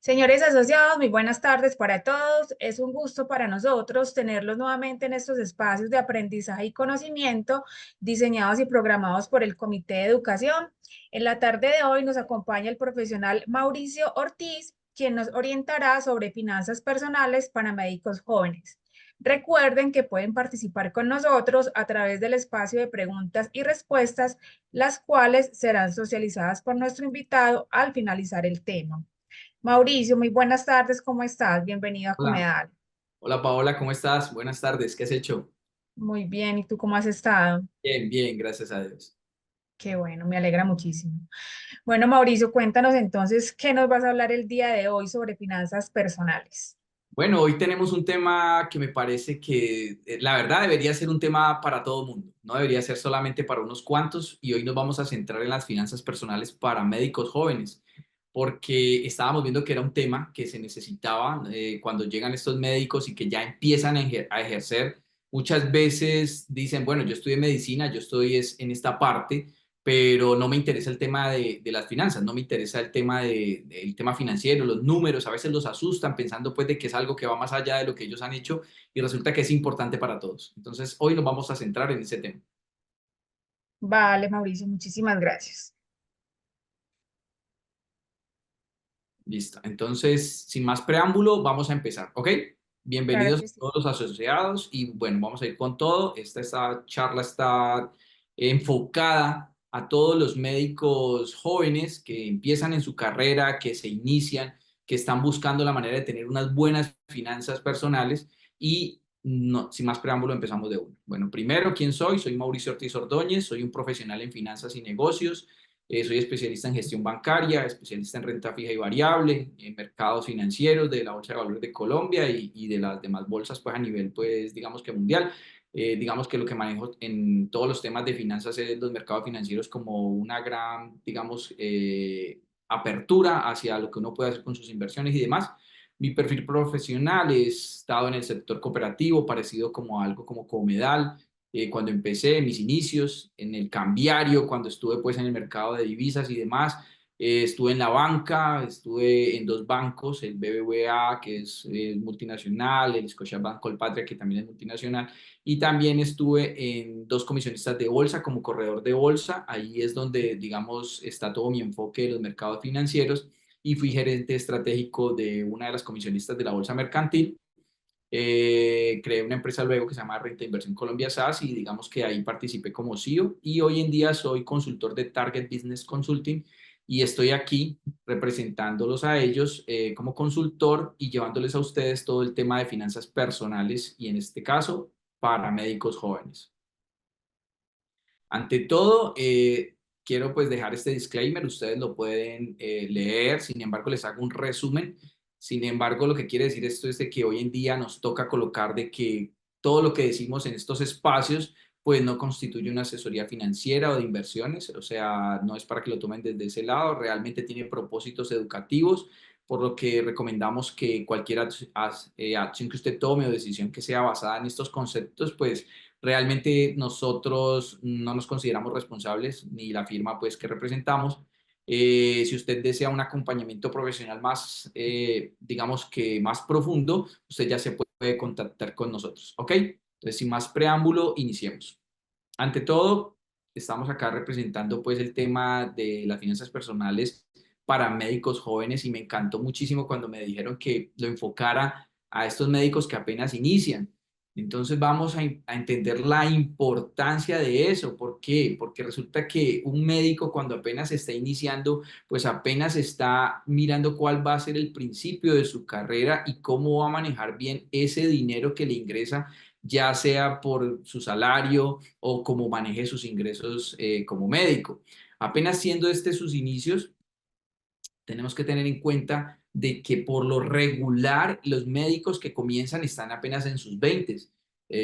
Señores asociados, muy buenas tardes para todos. Es un gusto para nosotros tenerlos nuevamente en estos espacios de aprendizaje y conocimiento diseñados y programados por el Comité de Educación. En la tarde de hoy nos acompaña el profesional Mauricio Ortiz, quien nos orientará sobre finanzas personales para médicos jóvenes. Recuerden que pueden participar con nosotros a través del espacio de preguntas y respuestas, las cuales serán socializadas por nuestro invitado al finalizar el tema. Mauricio, muy buenas tardes, ¿cómo estás? Bienvenido a Hola, Comedal. hola Paola, ¿cómo estás? Buenas tardes, ¿qué has hecho? Muy bien, ¿y tú cómo has estado? Bien, bien, gracias a Dios. Qué bueno, me alegra muchísimo. Bueno, Mauricio, cuéntanos entonces, ¿qué nos vas a hablar el día de hoy sobre finanzas personales? Bueno, hoy tenemos un tema que me parece que la verdad debería ser un tema para todo el mundo, no debería ser solamente para unos cuantos y hoy nos vamos a centrar en las finanzas personales para médicos jóvenes, porque estábamos viendo que era un tema que se necesitaba cuando llegan estos médicos y que ya empiezan a ejercer. Muchas veces dicen, bueno, yo estudié medicina, yo estoy en esta parte, pero no me interesa el tema de las finanzas, no me interesa el tema del tema financiero, los números, a veces los asustan pensando pues de que es algo que va más allá de lo que ellos han hecho y resulta que es importante para todos. Entonces, hoy nos vamos a centrar en ese tema. Vale, Mauricio, muchísimas gracias. Listo. Entonces, sin más preámbulo, vamos a empezar, ¿ok? Claro Bienvenidos que a sí. todos los asociados y bueno, vamos a ir con todo. Esta charla está enfocada a todos los médicos jóvenes que empiezan en su carrera, que se inician, que están buscando la manera de tener unas buenas finanzas personales y no, sin más preámbulo empezamos de uno. Bueno, primero, ¿quién soy? Soy Mauricio Ortiz Ordóñez, soy un profesional en finanzas y negocios. Soy especialista en gestión bancaria, especialista en renta fija y variable, en mercados financieros de la Bolsa de Valores de Colombia y de las demás bolsas pues a nivel pues digamos que mundial. Digamos que lo que manejo en todos los temas de finanzas es los mercados financieros como una gran, digamos, apertura hacia lo que uno puede hacer con sus inversiones y demás. Mi perfil profesional he estado en el sector cooperativo, parecido como algo como Comedal, cuando empecé, en mis inicios, en el cambiario, cuando estuve pues en el mercado de divisas y demás. Estuve en la banca, estuve en dos bancos, el BBVA, que es multinacional, el Scotiabank Colpatria, que también es multinacional, y también estuve en dos comisionistas de bolsa como corredor de bolsa. Ahí es donde, digamos, está todo mi enfoque de los mercados financieros y fui gerente estratégico de una de las comisionistas de la bolsa mercantil. Creé una empresa luego que se llama Renta Inversión Colombia SAS y digamos que ahí participé como CEO y hoy en día soy consultor de Target Business Consulting y estoy aquí representándolos a ellos como consultor y llevándoles a ustedes todo el tema de finanzas personales y en este caso para médicos jóvenes. Ante todo, quiero pues dejar este disclaimer, ustedes lo pueden leer, sin embargo les hago un resumen. Sin embargo, lo que quiere decir esto es de que hoy en día nos toca colocar de que todo lo que decimos en estos espacios pues no constituye una asesoría financiera o de inversiones, o sea, no es para que lo tomen desde ese lado, realmente tiene propósitos educativos, por lo que recomendamos que cualquier acción que usted tome o decisión que sea basada en estos conceptos, pues realmente nosotros no nos consideramos responsables, ni la firma pues que representamos. Si usted desea un acompañamiento profesional más, digamos que más profundo, usted ya se puede contactar con nosotros, ¿ok? Entonces, sin más preámbulo, iniciemos. Ante todo, estamos acá representando pues el tema de las finanzas personales para médicos jóvenes y me encantó muchísimo cuando me dijeron que lo enfocara a estos médicos que apenas inician. Entonces vamos a entender la importancia de eso. ¿Por qué? Porque resulta que un médico cuando apenas está iniciando, pues apenas está mirando cuál va a ser el principio de su carrera y cómo va a manejar bien ese dinero que le ingresa, ya sea por su salario o cómo maneje sus ingresos como médico. Apenas siendo este sus inicios, tenemos que tener en cuenta de que por lo regular los médicos que comienzan están apenas en sus 20.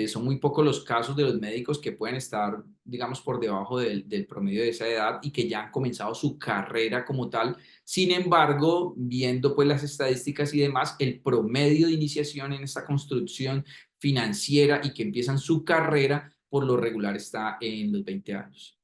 Son muy pocos los casos de los médicos que pueden estar, digamos, por debajo del promedio de esa edad y que ya han comenzado su carrera como tal. Sin embargo, viendo pues las estadísticas y demás, el promedio de iniciación en esta construcción financiera y que empiezan su carrera, por lo regular está en los 20 años.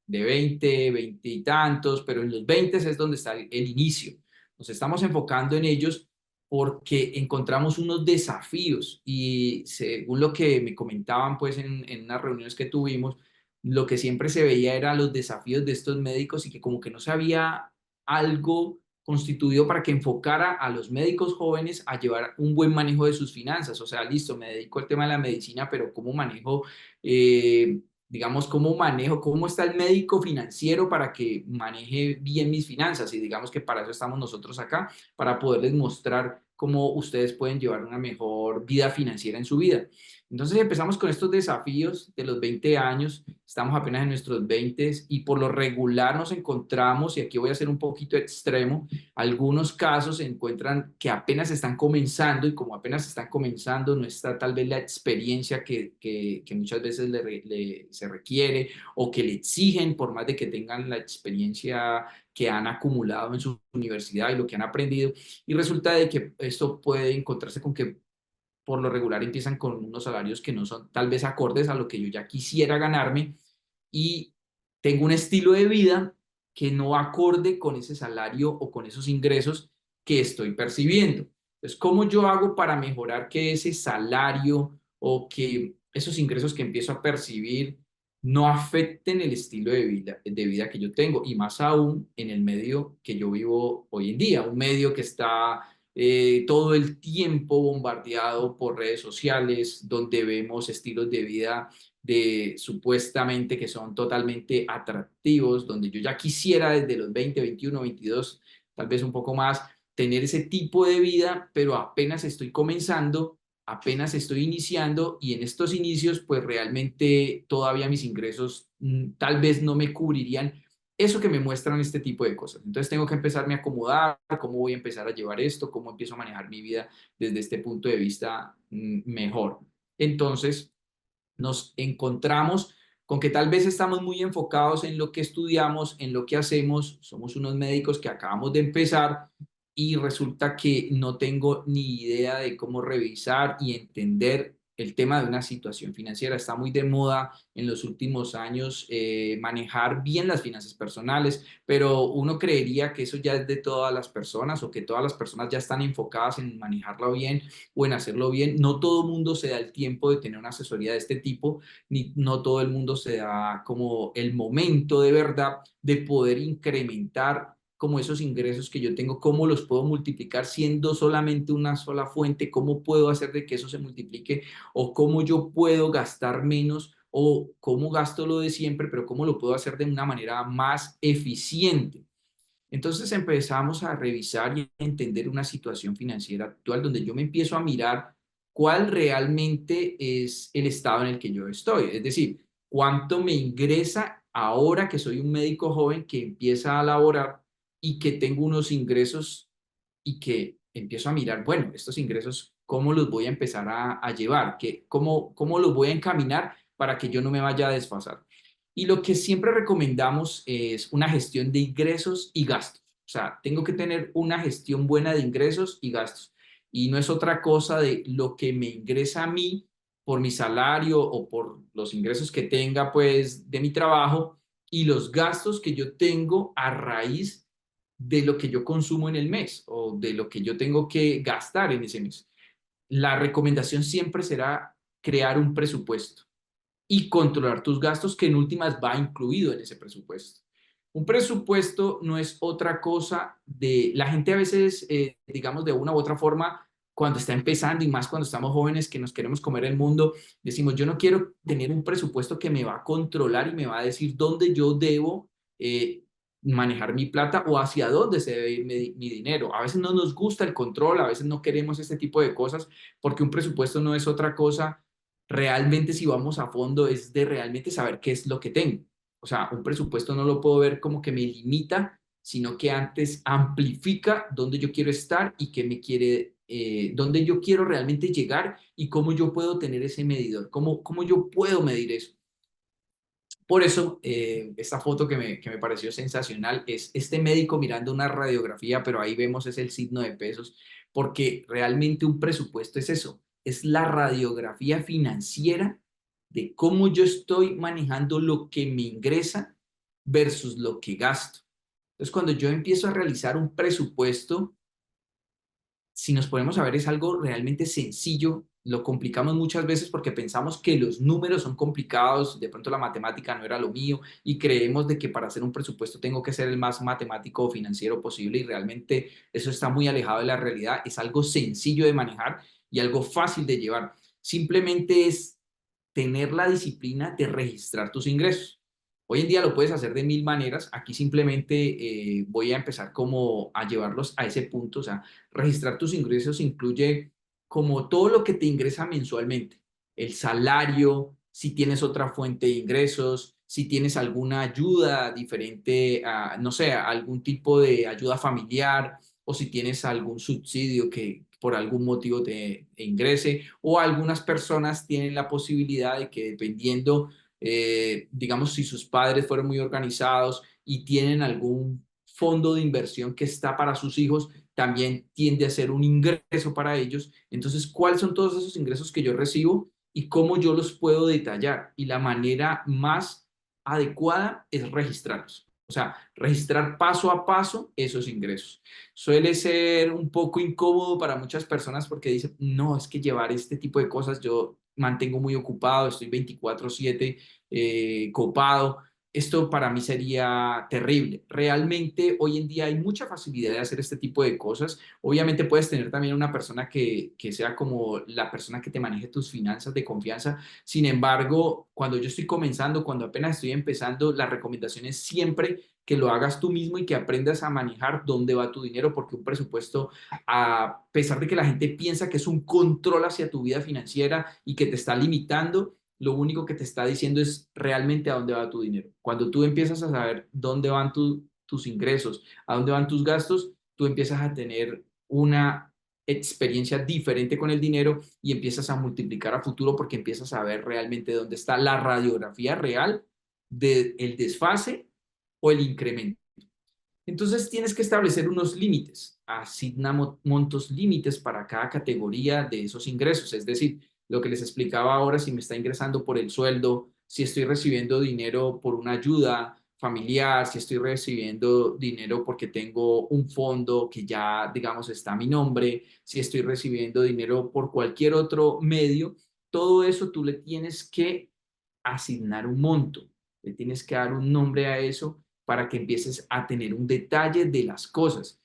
De 20 20 y tantos, pero en los 20 es donde está el inicio. nos estamos enfocando en ellos porque encontramos unos desafíos y según lo que me comentaban pues en unas reuniones que tuvimos, lo que siempre se veía era los desafíos de estos médicos y que como que no se había algo constituido para que enfocara a los médicos jóvenes a llevar un buen manejo de sus finanzas. O sea, listo, me dedico al tema de la medicina, pero ¿cómo manejo, digamos, cómo está el médico financiero para que maneje bien mis finanzas? Y digamos que para eso estamos nosotros acá, para poderles mostrar cómo ustedes pueden llevar una mejor vida financiera en su vida. Entonces empezamos con estos desafíos de los 20 años, estamos apenas en nuestros 20 y por lo regular nos encontramos, y aquí voy a ser un poquito extremo, algunos casos se encuentran que apenas están comenzando y como apenas están comenzando no está tal vez la experiencia que muchas veces se requiere o que le exigen por más de que tengan la experiencia que han acumulado en su universidad y lo que han aprendido. Y resulta de que esto puede encontrarse con que por lo regular empiezan con unos salarios que no son tal vez acordes a lo que yo ya quisiera ganarme y tengo un estilo de vida que no acorde con ese salario o con esos ingresos que estoy percibiendo. Entonces, ¿cómo yo hago para mejorar que ese salario o que esos ingresos que empiezo a percibir no afecten el estilo de vida que yo tengo? Y más aún en el medio que yo vivo hoy en día, un medio que está todo el tiempo bombardeado por redes sociales, donde vemos estilos de vida de supuestamente que son totalmente atractivos, donde yo ya quisiera desde los 20, 21, 22, tal vez un poco más, tener ese tipo de vida, pero apenas estoy comenzando, apenas estoy iniciando y en estos inicios pues realmente todavía mis ingresos tal vez no me cubrirían eso que me muestran este tipo de cosas. Entonces tengo que empezarme a acomodar, cómo voy a empezar a llevar esto, cómo empiezo a manejar mi vida desde este punto de vista mejor. Entonces nos encontramos con que tal vez estamos muy enfocados en lo que estudiamos, en lo que hacemos, somos unos médicos que acabamos de empezar y resulta que no tengo ni idea de cómo revisar y entender el tema de una situación financiera. Está muy de moda en los últimos años manejar bien las finanzas personales, pero uno creería que eso ya es de todas las personas o que todas las personas ya están enfocadas en manejarlo bien o en hacerlo bien. No todo el mundo se da el tiempo de tener una asesoría de este tipo, ni no todo el mundo se da como el momento de verdad de poder incrementar como esos ingresos que yo tengo, cómo los puedo multiplicar siendo solamente una sola fuente, cómo puedo hacer de que eso se multiplique o cómo yo puedo gastar menos o cómo gasto lo de siempre, pero cómo lo puedo hacer de una manera más eficiente. Entonces empezamos a revisar y a entender una situación financiera actual donde yo me empiezo a mirar cuál realmente es el estado en el que yo estoy. Es decir, cuánto me ingresa ahora que soy un médico joven que empieza a laborar y que tengo unos ingresos y que empiezo a mirar, bueno, estos ingresos, ¿cómo los voy a empezar a llevar? ¿Cómo los voy a encaminar para que yo no me vaya a desfasar? Y lo que siempre recomendamos es una gestión de ingresos y gastos. O sea, tengo que tener una gestión buena de ingresos y gastos. Y no es otra cosa de lo que me ingresa a mí por mi salario o por los ingresos que tenga pues de mi trabajo y los gastos que yo tengo a raíz de lo que yo consumo en el mes o de lo que yo tengo que gastar en ese mes. La recomendación siempre será crear un presupuesto y controlar tus gastos, que en últimas va incluido en ese presupuesto. Un presupuesto no es otra cosa de, la gente a veces, digamos, de una u otra forma, cuando está empezando y más cuando estamos jóvenes que nos queremos comer el mundo, decimos, yo no quiero tener un presupuesto que me va a controlar y me va a decir dónde yo debo manejar mi plata o hacia dónde se debe ir mi dinero. A veces no nos gusta el control, a veces no queremos este tipo de cosas, porque un presupuesto no es otra cosa realmente si vamos a fondo es de realmente saber qué es lo que tengo. O sea, un presupuesto no lo puedo ver como que me limita, sino que antes amplifica dónde yo quiero estar y qué me quiere, dónde yo quiero realmente llegar y cómo yo puedo tener ese medidor, cómo yo puedo medir eso. Por eso, esta foto que me pareció sensacional es este médico mirando una radiografía, pero ahí vemos es el signo de pesos, porque realmente un presupuesto es eso, es la radiografía financiera de cómo yo estoy manejando lo que me ingresa versus lo que gasto. Entonces, cuando yo empiezo a realizar un presupuesto, si nos ponemos a ver, es algo realmente sencillo. Lo complicamos muchas veces porque pensamos que los números son complicados, de pronto la matemática no era lo mío y creemos de que para hacer un presupuesto tengo que ser el más matemático o financiero posible y realmente eso está muy alejado de la realidad. Es algo sencillo de manejar y algo fácil de llevar. Simplemente es tener la disciplina de registrar tus ingresos. Hoy en día lo puedes hacer de mil maneras. Aquí simplemente voy a empezar como a llevarlos a ese punto. O sea, registrar tus ingresos incluye como todo lo que te ingresa mensualmente. El salario, si tienes otra fuente de ingresos, si tienes alguna ayuda diferente, a, no sé, algún tipo de ayuda familiar o si tienes algún subsidio que por algún motivo te ingrese o algunas personas tienen la posibilidad de que dependiendo digamos, si sus padres fueron muy organizados y tienen algún fondo de inversión que está para sus hijos, también tiende a ser un ingreso para ellos. Entonces, ¿cuáles son todos esos ingresos que yo recibo y cómo yo los puedo detallar? Y la manera más adecuada es registrarlos. O sea, registrar paso a paso esos ingresos. Suele ser un poco incómodo para muchas personas porque dicen, no, es que llevar este tipo de cosas yo mantengo muy ocupado, estoy 24/7 copado. Esto para mí sería terrible. Realmente hoy en día hay mucha facilidad de hacer este tipo de cosas. Obviamente puedes tener también una persona que sea como la persona que te maneje tus finanzas de confianza. Sin embargo, cuando yo estoy comenzando, cuando apenas estoy empezando, la recomendación es siempre que lo hagas tú mismo y que aprendas a manejar dónde va tu dinero, porque un presupuesto, a pesar de que la gente piensa que es un control hacia tu vida financiera y que te está limitando, lo único que te está diciendo es realmente a dónde va tu dinero. Cuando tú empiezas a saber dónde van tus ingresos, a dónde van tus gastos, tú empiezas a tener una experiencia diferente con el dinero y empiezas a multiplicar a futuro porque empiezas a ver realmente dónde está la radiografía real del desfase o el incremento. Entonces tienes que establecer unos límites, asigna montos límites para cada categoría de esos ingresos, es decir, lo que les explicaba ahora, si me está ingresando por el sueldo, si estoy recibiendo dinero por una ayuda familiar, si estoy recibiendo dinero porque tengo un fondo que ya, digamos, está a mi nombre, si estoy recibiendo dinero por cualquier otro medio, todo eso tú le tienes que asignar un monto, le tienes que dar un nombre a eso para que empieces a tener un detalle de las cosas.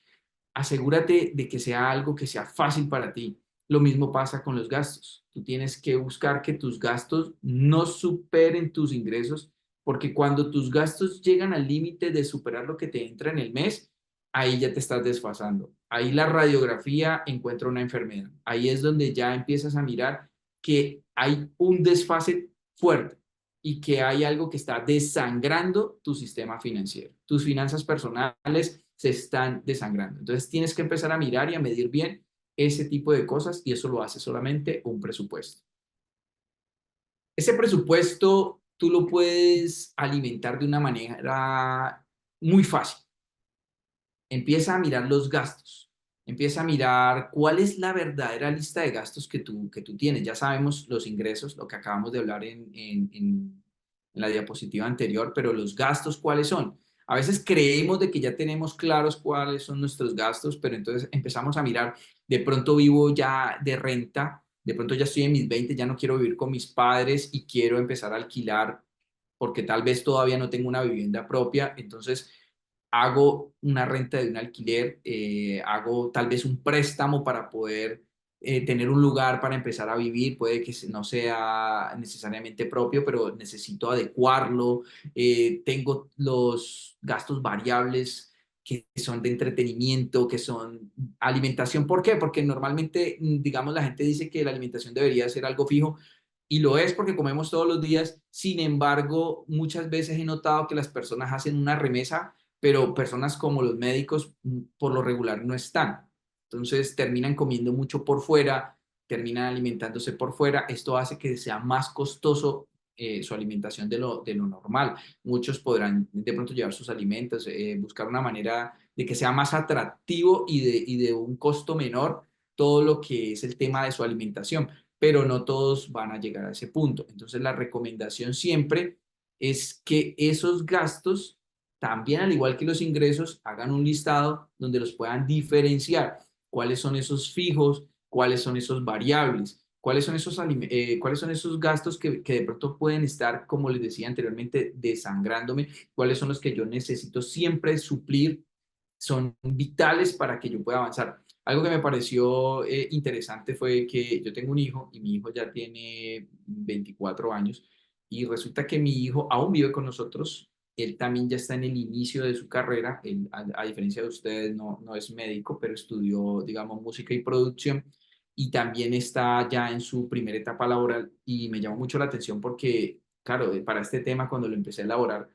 Asegúrate de que sea algo que sea fácil para ti. Lo mismo pasa con los gastos. Tú tienes que buscar que tus gastos no superen tus ingresos, porque cuando tus gastos llegan al límite de superar lo que te entra en el mes, ahí ya te estás desfasando. Ahí la radiografía encuentra una enfermedad. Ahí es donde ya empiezas a mirar que hay un desfase fuerte y que hay algo que está desangrando tu sistema financiero. Tus finanzas personales se están desangrando. Entonces tienes que empezar a mirar y a medir bien ese tipo de cosas y eso lo hace solamente un presupuesto. Ese presupuesto tú lo puedes alimentar de una manera muy fácil. Empieza a mirar los gastos, empieza a mirar cuál es la verdadera lista de gastos que tú tienes. Ya sabemos los ingresos, lo que acabamos de hablar en la diapositiva anterior, pero los gastos, ¿cuáles son? A veces creemos de que ya tenemos claros cuáles son nuestros gastos, pero entonces empezamos a mirar, de pronto vivo ya de renta, de pronto ya estoy en mis 20, ya no quiero vivir con mis padres y quiero empezar a alquilar porque tal vez todavía no tengo una vivienda propia, entonces hago una renta de un alquiler, hago tal vez un préstamo para poder tener un lugar para empezar a vivir, puede que no sea necesariamente propio, pero necesito adecuarlo, tengo los gastos variables que son de entretenimiento, que son alimentación. ¿Por qué? Porque normalmente, digamos, la gente dice que la alimentación debería ser algo fijo, y lo es porque comemos todos los días. Sin embargo, muchas veces he notado que las personas hacen una remesa, pero personas como los médicos por lo regular no están. Entonces terminan comiendo mucho por fuera, terminan alimentándose por fuera. Esto hace que sea más costoso su alimentación de lo normal. Muchos podrán de pronto llevar sus alimentos, buscar una manera de que sea más atractivo y de un costo menor todo lo que es el tema de su alimentación, pero no todos van a llegar a ese punto. Entonces, la recomendación siempre es que esos gastos también, al igual que los ingresos, hagan un listado donde los puedan diferenciar. ¿Cuáles son esos fijos? ¿Cuáles son esos variables? ¿Cuáles son esos gastos que de pronto pueden estar, como les decía anteriormente, desangrándome? ¿Cuáles son los que yo necesito siempre suplir? Son vitales para que yo pueda avanzar. Algo que me pareció interesante fue que yo tengo un hijo y mi hijo ya tiene 24 años y resulta que mi hijo aún vive con nosotros. Él también ya está en el inicio de su carrera. Él, a diferencia de ustedes, no es médico, pero estudió, digamos, música y producción y también está ya en su primera etapa laboral y me llamó mucho la atención porque, claro, para este tema, cuando lo empecé a elaborar,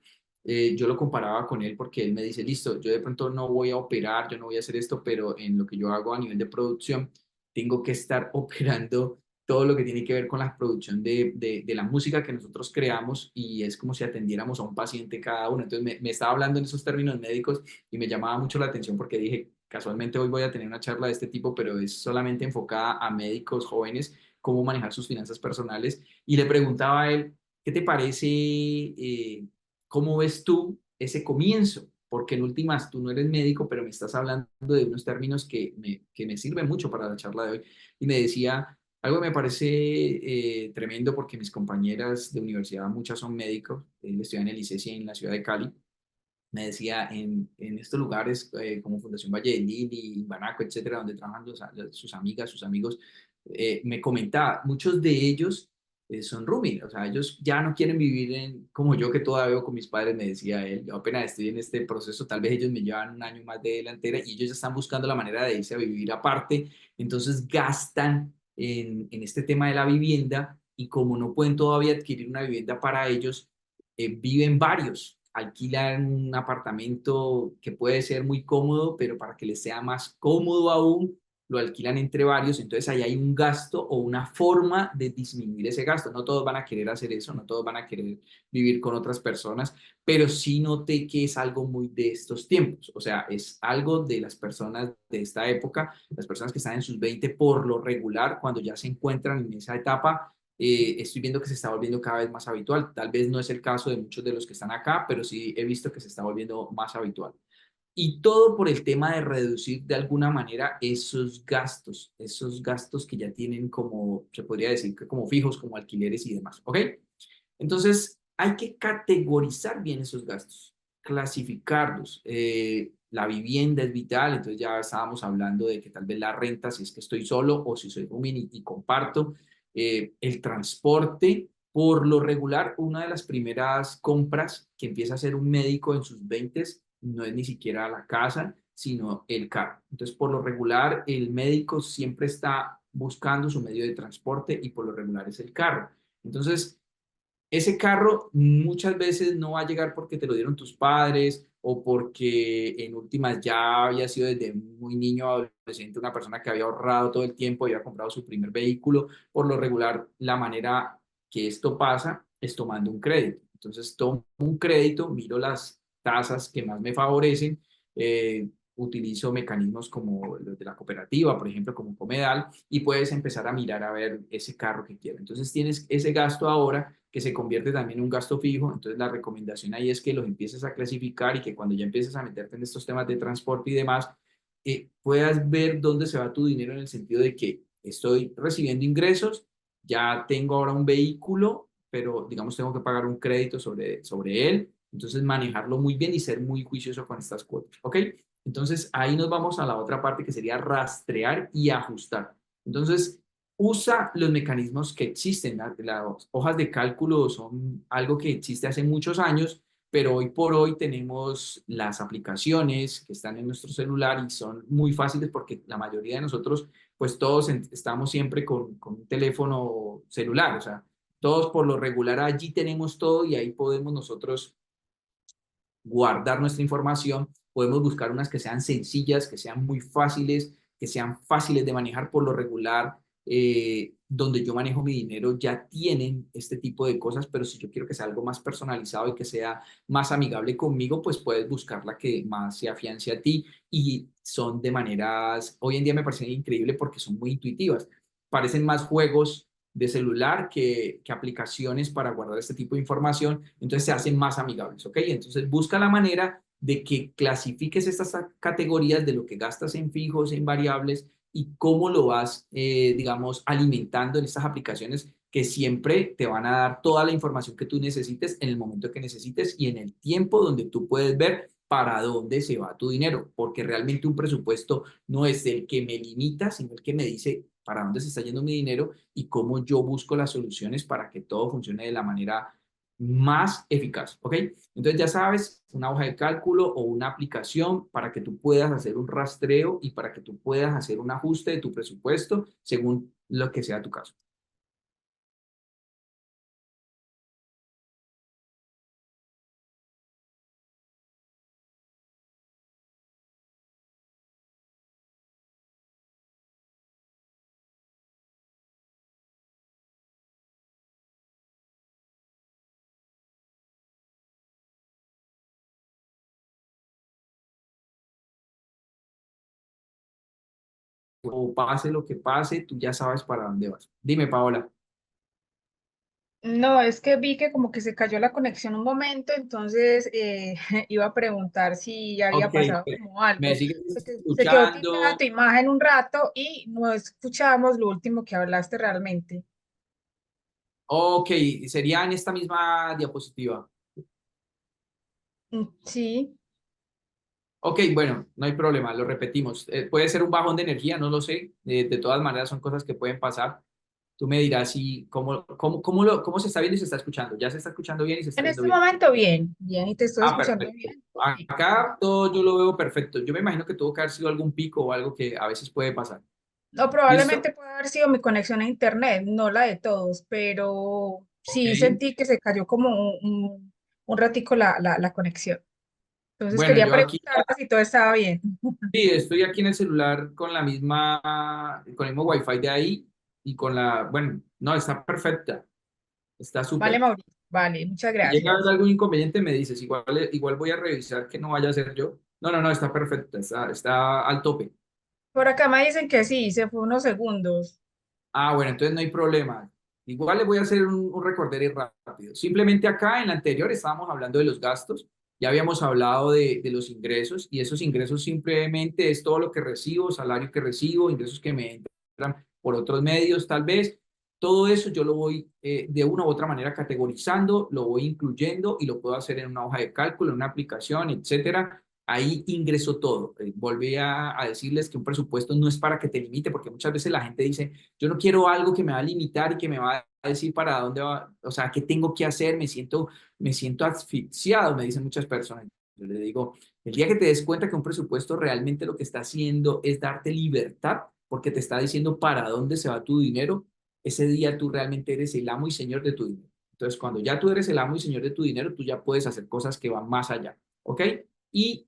yo lo comparaba con él porque él me dice, listo, yo de pronto no voy a operar, yo no voy a hacer esto, pero en lo que yo hago a nivel de producción, tengo que estar operando todo lo que tiene que ver con la producción de la música que nosotros creamos y es como si atendiéramos a un paciente cada uno. Entonces me estaba hablando en esos términos médicos y me llamaba mucho la atención porque dije, casualmente hoy voy a tener una charla de este tipo, pero es solamente enfocada a médicos jóvenes, cómo manejar sus finanzas personales. Y le preguntaba a él, ¿qué te parece? ¿Cómo ves tú ese comienzo? Porque en últimas tú no eres médico, pero me estás hablando de unos términos que me sirven mucho para la charla de hoy. Y me decía, algo que me parece tremendo porque mis compañeras de universidad, muchas son médicos, estudian en el ICESI en la ciudad de Cali. Me decía, en estos lugares como Fundación Valle de Lili, Banaco, etcétera, donde trabajan sus amigas, sus amigos, me comentaba, muchos de ellos son roomie, o sea, ellos ya no quieren vivir como yo que todavía vivo con mis padres, me decía él, yo apenas estoy en este proceso, tal vez ellos me llevan un año más de delantera y ellos ya están buscando la manera de irse a vivir aparte, entonces gastan en este tema de la vivienda y como no pueden todavía adquirir una vivienda para ellos, viven varios, alquilan un apartamento que puede ser muy cómodo, pero para que les sea más cómodo aún, lo alquilan entre varios, entonces ahí hay un gasto o una forma de disminuir ese gasto. No todos van a querer hacer eso, no todos van a querer vivir con otras personas, pero sí noté que es algo muy de estos tiempos, o sea, es algo de las personas de esta época, las personas que están en sus 20 por lo regular, cuando ya se encuentran en esa etapa, estoy viendo que se está volviendo cada vez más habitual. Tal vez no es el caso de muchos de los que están acá, pero sí he visto que se está volviendo más habitual. Y todo por el tema de reducir de alguna manera esos gastos que ya tienen como, se podría decir que como fijos, como alquileres y demás. ¿Ok? Entonces, hay que categorizar bien esos gastos, clasificarlos. La vivienda es vital, entonces ya estábamos hablando de que tal vez la renta, si es que estoy solo o si soy roomie y comparto. El transporte, por lo regular, una de las primeras compras que empieza a hacer un médico en sus 20 no es ni siquiera la casa, sino el carro. Entonces, por lo regular, el médico siempre está buscando su medio de transporte y por lo regular es el carro. Entonces, ese carro muchas veces no va a llegar porque te lo dieron tus padres o porque en últimas ya había sido desde muy niño adolescente una persona que había ahorrado todo el tiempo y había comprado su primer vehículo. Por lo regular, la manera que esto pasa es tomando un crédito. Entonces, tomo un crédito, miro las tasas que más me favorecen, utilizo mecanismos como los de la cooperativa, por ejemplo, como Comedal, y puedes empezar a mirar a ver ese carro que quieres. Entonces, tienes ese gasto ahora que se convierte también en un gasto fijo. Entonces, la recomendación ahí es que los empieces a clasificar y que cuando ya empieces a meterte en estos temas de transporte y demás, puedas ver dónde se va tu dinero en el sentido de que estoy recibiendo ingresos, ya tengo ahora un vehículo, pero digamos tengo que pagar un crédito sobre él. Entonces, manejarlo muy bien y ser muy juicioso con estas cuotas. ¿Ok? Entonces, ahí nos vamos a la otra parte que sería rastrear y ajustar. Entonces, usa los mecanismos que existen. Las hojas de cálculo son algo que existe hace muchos años, pero hoy por hoy tenemos las aplicaciones que están en nuestro celular y son muy fáciles porque la mayoría de nosotros, pues todos estamos siempre con un teléfono celular, o sea, todos por lo regular allí tenemos todo y ahí podemos nosotros guardar nuestra información, podemos buscar unas que sean sencillas, que sean fáciles de manejar por lo regular. Donde yo manejo mi dinero ya tienen este tipo de cosas, pero si yo quiero que sea algo más personalizado y que sea más amigable conmigo, pues puedes buscar la que más se afiance a ti y son de maneras, hoy en día me parecen increíble porque son muy intuitivas, parecen más juegos de celular que aplicaciones para guardar este tipo de información, entonces se hacen más amigables, ¿ok? Entonces busca la manera de que clasifiques estas categorías de lo que gastas en fijos, en variables y cómo lo vas, digamos, alimentando en estas aplicaciones que siempre te van a dar toda la información que tú necesites en el momento que necesites y en el tiempo donde tú puedes ver para dónde se va tu dinero, porque realmente un presupuesto no es el que me limita, sino el que me dice para dónde se está yendo mi dinero y cómo yo busco las soluciones para que todo funcione de la manera más eficaz, ¿ok? Entonces ya sabes, una hoja de cálculo o una aplicación para que tú puedas hacer un rastreo y para que tú puedas hacer un ajuste de tu presupuesto según lo que sea tu caso. O pase lo que pase, tú ya sabes para dónde vas. Dime, Paola. No, es que vi que como que se cayó la conexión un momento, entonces iba a preguntar si ya había Ok, pasado como ¿me algo. sigues Se quedó tiplada escuchando? tu imagen un rato y no escuchamos lo último que hablaste realmente. Ok, sería en esta misma diapositiva. Sí. Ok, bueno, no hay problema, lo repetimos. Puede ser un bajón de energía, no lo sé. De todas maneras, son cosas que pueden pasar. Tú me dirás si, cómo se está viendo y se está escuchando. ¿Ya se está escuchando bien y se está En viendo este bien? momento bien, bien, y te estoy Ah, escuchando perfecto. bien. Sí. Acá todo yo lo veo perfecto. Yo me imagino que tuvo que haber sido algún pico o algo que a veces puede pasar. No, ¿Listo? probablemente puede haber sido mi conexión a internet, no la de todos, pero Ok. sí sentí que se cayó como un ratico la conexión. Entonces Bueno, quería yo aquí, preguntarte si todo estaba bien. sí, estoy aquí en el celular con el mismo Wi-Fi de ahí y bueno, no, está perfecta. Está Vale, súper. Mauricio. Vale, muchas Si llega a haber gracias. algún inconveniente, me dices, igual voy a revisar que no vaya a ser yo. No, no, no, está perfecta, está al tope. Por acá me dicen que sí, se fue unos segundos. Ah, bueno, entonces no hay problema. Igual les voy a hacer un recorderis rápido. Simplemente acá en la anterior estábamos hablando de los gastos, ya habíamos hablado de los ingresos y esos ingresos simplemente es todo lo que recibo, salario que recibo, ingresos que me entran por otros medios tal vez. Todo eso yo lo voy de una u otra manera categorizando, lo voy incluyendo y lo puedo hacer en una hoja de cálculo, en una aplicación, etcétera. Ahí ingreso todo. Volví a decirles que un presupuesto no es para que te limite, porque muchas veces la gente dice, yo no quiero algo que me va a limitar y que me va a decir para dónde va, o sea, qué tengo que hacer, me siento asfixiado, me dicen muchas personas. Yo le digo, el día que te des cuenta que un presupuesto realmente lo que está haciendo es darte libertad, porque te está diciendo para dónde se va tu dinero, ese día tú realmente eres el amo y señor de tu dinero. Entonces, cuando ya tú eres el amo y señor de tu dinero, tú ya puedes hacer cosas que van más allá, ¿ok? Y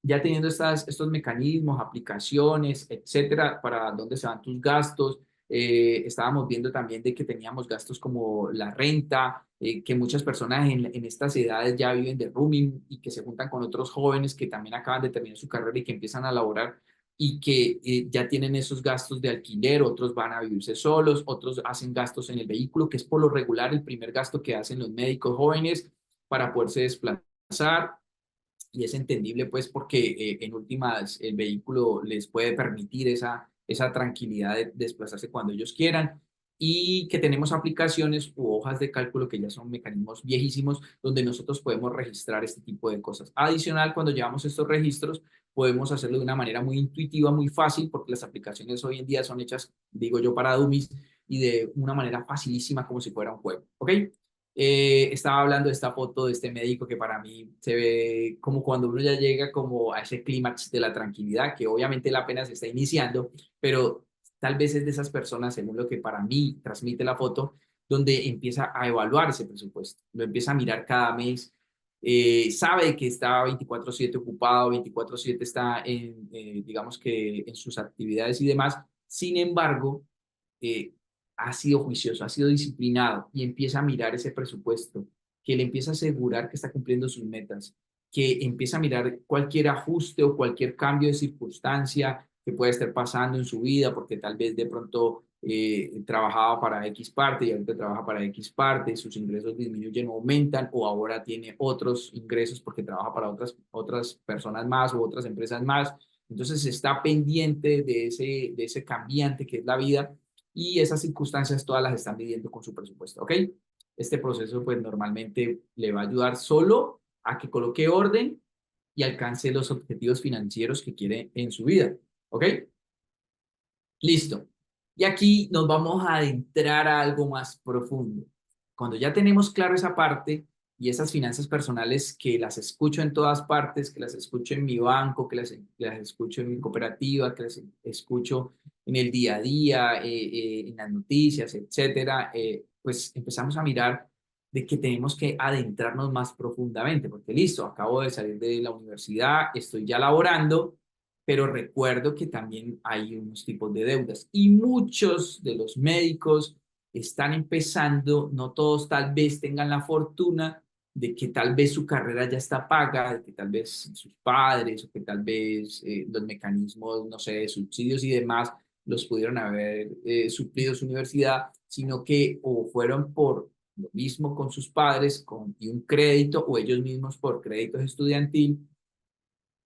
ya teniendo estos mecanismos, aplicaciones, etcétera, para dónde se van tus gastos. Estábamos viendo también de que teníamos gastos como la renta, que muchas personas en estas edades ya viven de rooming y que se juntan con otros jóvenes que también acaban de terminar su carrera y que empiezan a laborar y que ya tienen esos gastos de alquiler, otros van a vivirse solos, otros hacen gastos en el vehículo, que es por lo regular el primer gasto que hacen los médicos jóvenes para poderse desplazar y es entendible pues porque en últimas el vehículo les puede permitir esa tranquilidad de desplazarse cuando ellos quieran y que tenemos aplicaciones u hojas de cálculo que ya son mecanismos viejísimos donde nosotros podemos registrar este tipo de cosas. Adicional, cuando llevamos estos registros, podemos hacerlo de una manera muy intuitiva, muy fácil, porque las aplicaciones hoy en día son hechas, digo yo, para dummies y de una manera facilísima como si fuera un juego. ¿Ok? Estaba hablando de esta foto de este médico que para mí se ve como cuando uno ya llega como a ese clímax de la tranquilidad, que obviamente la apenas se está iniciando, pero tal vez es de esas personas, según lo que para mí transmite la foto, donde empieza a evaluar ese presupuesto, lo empieza a mirar cada mes, sabe que está 24/7 ocupado, 24/7 está digamos que en sus actividades y demás, sin embargo, eh, ha sido juicioso, ha sido disciplinado y empieza a mirar ese presupuesto, que le empieza a asegurar que está cumpliendo sus metas, que empieza a mirar cualquier ajuste o cualquier cambio de circunstancia que pueda estar pasando en su vida, porque tal vez de pronto trabajaba para X parte y ahorita trabaja para X parte, sus ingresos disminuyen o aumentan, o ahora tiene otros ingresos porque trabaja para otras personas más u otras empresas más. Entonces está pendiente de ese cambiante que es la vida, y esas circunstancias todas las están midiendo con su presupuesto, ¿ok? Este proceso pues normalmente le va a ayudar solo a que coloque orden y alcance los objetivos financieros que quiere en su vida, ¿ok? Listo. Y aquí nos vamos a adentrar a algo más profundo. Cuando ya tenemos claro esa parte y esas finanzas personales que las escucho en todas partes, que las escucho en mi banco, que las escucho en mi cooperativa, que las escucho en el día a día, en las noticias, etcétera, pues empezamos a mirar de que tenemos que adentrarnos más profundamente, porque listo, acabo de salir de la universidad, estoy ya laborando, pero recuerdo que también hay unos tipos de deudas y muchos de los médicos están empezando, no todos tal vez tengan la fortuna de que tal vez su carrera ya está paga, de que tal vez sus padres o que tal vez los mecanismos, no sé, de subsidios y demás los pudieron haber suplido su universidad, sino que o fueron por lo mismo con sus padres y un crédito, o ellos mismos por créditos estudiantil,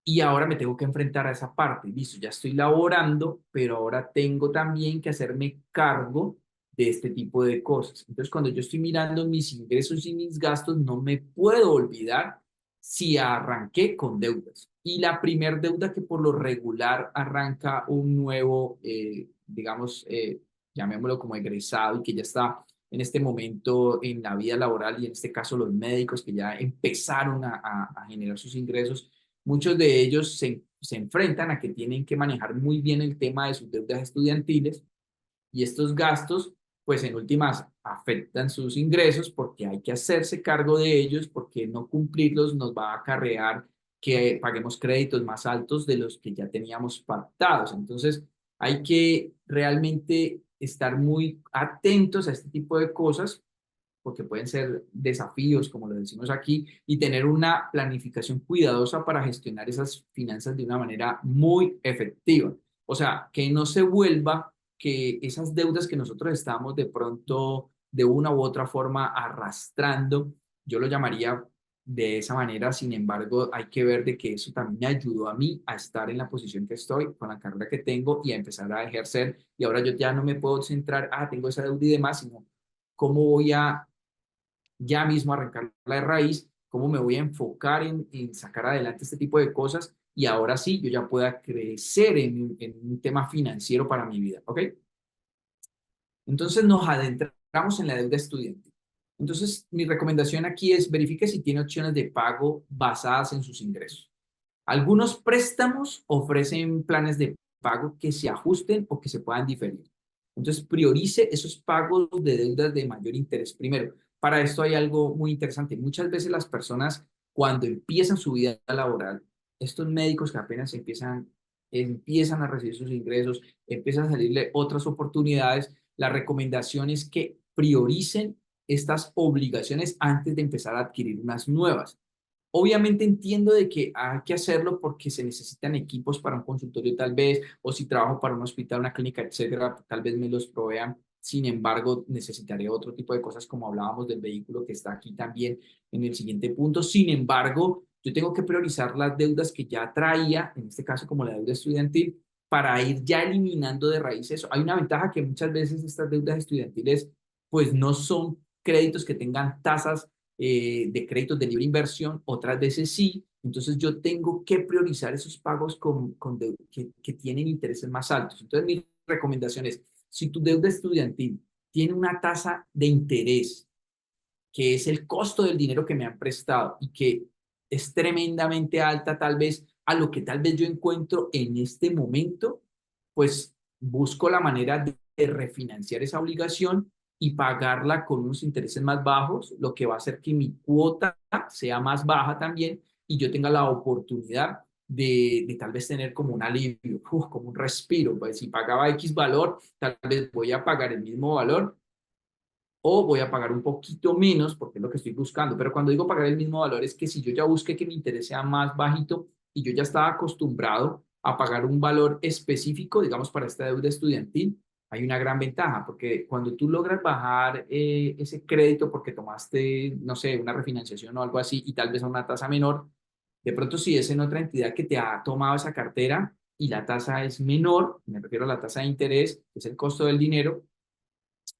y ahora me tengo que enfrentar a esa parte. Listo, ya estoy laborando, pero ahora tengo también que hacerme cargo de este tipo de cosas. Entonces, cuando yo estoy mirando mis ingresos y mis gastos, no me puedo olvidar si arranqué con deudas. Y la primer deuda que por lo regular arranca un nuevo, digamos, llamémoslo como egresado y que ya está en este momento en la vida laboral, y en este caso los médicos que ya empezaron a generar sus ingresos, muchos de ellos se enfrentan a que tienen que manejar muy bien el tema de sus deudas estudiantiles, y estos gastos, pues en últimas, afectan sus ingresos porque hay que hacerse cargo de ellos, porque no cumplirlos nos va a acarrear que paguemos créditos más altos de los que ya teníamos pactados. Entonces, hay que realmente estar muy atentos a este tipo de cosas, porque pueden ser desafíos, como lo decimos aquí, y tener una planificación cuidadosa para gestionar esas finanzas de una manera muy efectiva. O sea, que no se vuelva que esas deudas que nosotros estamos de pronto de una u otra forma arrastrando, yo lo llamaría de esa manera. Sin embargo, hay que ver de que eso también me ayudó a mí a estar en la posición que estoy, con la carrera que tengo, y a empezar a ejercer. Y ahora yo ya no me puedo centrar, tengo esa deuda y demás, sino cómo voy a ya mismo arrancarla de raíz, cómo me voy a enfocar en sacar adelante este tipo de cosas, y ahora sí yo ya pueda crecer en un tema financiero para mi vida, ¿ok? Entonces nos adentramos en la deuda estudiantil. Entonces mi recomendación aquí es verifique si tiene opciones de pago basadas en sus ingresos. Algunos préstamos ofrecen planes de pago que se ajusten o que se puedan diferir. Entonces, priorice esos pagos de deudas de mayor interés primero. Para esto hay algo muy interesante. Muchas veces las personas, cuando empiezan su vida laboral, estos médicos que apenas empiezan a recibir sus ingresos, empiezan a salirle otras oportunidades, la recomendación es que prioricen estas obligaciones antes de empezar a adquirir unas nuevas. Obviamente entiendo de que hay que hacerlo porque se necesitan equipos para un consultorio tal vez, o si trabajo para un hospital, una clínica, etcétera, tal vez me los provean. Sin embargo, necesitaré otro tipo de cosas, como hablábamos del vehículo que está aquí también en el siguiente punto. Sin embargo, yo tengo que priorizar las deudas que ya traía, en este caso como la deuda estudiantil, para ir ya eliminando de raíz eso. Hay una ventaja, que muchas veces estas deudas estudiantiles pues no son créditos que tengan tasas de créditos de libre inversión, otras veces sí. Entonces yo tengo que priorizar esos pagos que tienen intereses más altos. Entonces mi recomendación es, si tu deuda estudiantil tiene una tasa de interés, que es el costo del dinero que me han prestado y que es tremendamente alta tal vez a lo que tal vez yo encuentro en este momento, pues busco la manera de refinanciar esa obligación y pagarla con unos intereses más bajos, lo que va a hacer que mi cuota sea más baja también, y yo tenga la oportunidad de tal vez tener como un alivio, como un respiro. Pues si pagaba X valor, tal vez voy a pagar el mismo valor, o voy a pagar un poquito menos porque es lo que estoy buscando. Pero cuando digo pagar el mismo valor, es que si yo ya busqué que mi interés sea más bajito y yo ya estaba acostumbrado a pagar un valor específico, digamos, para esta deuda estudiantil, hay una gran ventaja, porque cuando tú logras bajar ese crédito porque tomaste, no sé, una refinanciación o algo así y tal vez a una tasa menor, de pronto si es en otra entidad que te ha tomado esa cartera y la tasa es menor, me refiero a la tasa de interés, que es el costo del dinero,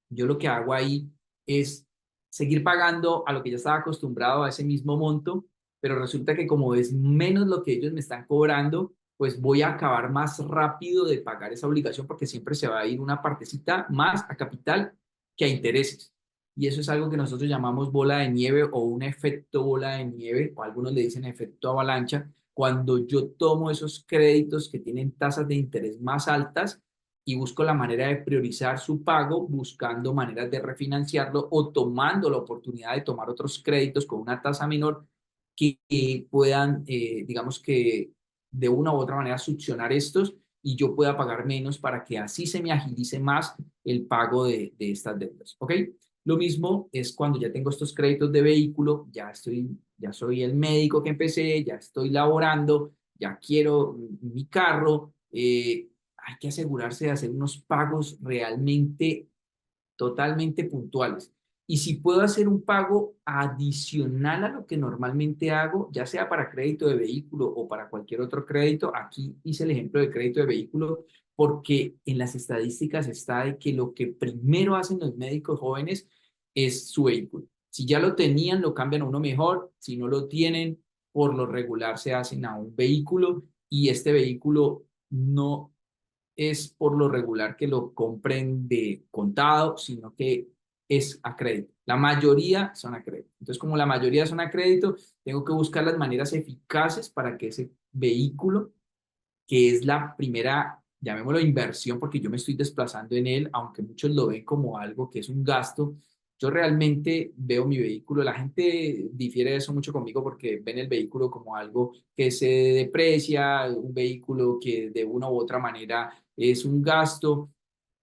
yo lo que hago ahí es seguir pagando a lo que ya estaba acostumbrado a ese mismo monto, pero resulta que como es menos lo que ellos me están cobrando, pues voy a acabar más rápido de pagar esa obligación porque siempre se va a ir una partecita más a capital que a intereses. Y eso es algo que nosotros llamamos bola de nieve o un efecto bola de nieve, o algunos le dicen efecto avalancha, cuando yo tomo esos créditos que tienen tasas de interés más altas y busco la manera de priorizar su pago, buscando maneras de refinanciarlo o tomando la oportunidad de tomar otros créditos con una tasa menor que puedan, digamos que de una u otra manera succionar estos y yo pueda pagar menos para que así se me agilice más el pago de estas deudas. ¿Ok? Lo mismo es cuando ya tengo estos créditos de vehículo, ya soy el médico que empecé, ya estoy laborando, ya quiero mi carro, hay que asegurarse de hacer unos pagos realmente totalmente puntuales. Y si puedo hacer un pago adicional a lo que normalmente hago, ya sea para crédito de vehículo o para cualquier otro crédito, aquí hice el ejemplo de crédito de vehículo porque en las estadísticas está de que lo que primero hacen los médicos jóvenes es su vehículo. Si ya lo tenían, lo cambian a uno mejor. Si no lo tienen, por lo regular se hacen a un vehículo y este vehículo no es por lo regular que lo compren de contado, sino que es a crédito. La mayoría son a crédito. Entonces, como la mayoría son a crédito, tengo que buscar las maneras eficaces para que ese vehículo, que es la primera, llamémoslo inversión, porque yo me estoy desplazando en él, aunque muchos lo ven como algo que es un gasto, yo realmente veo mi vehículo, la gente difiere de eso mucho conmigo porque ven el vehículo como algo que se deprecia, un vehículo que de una u otra manera es un gasto,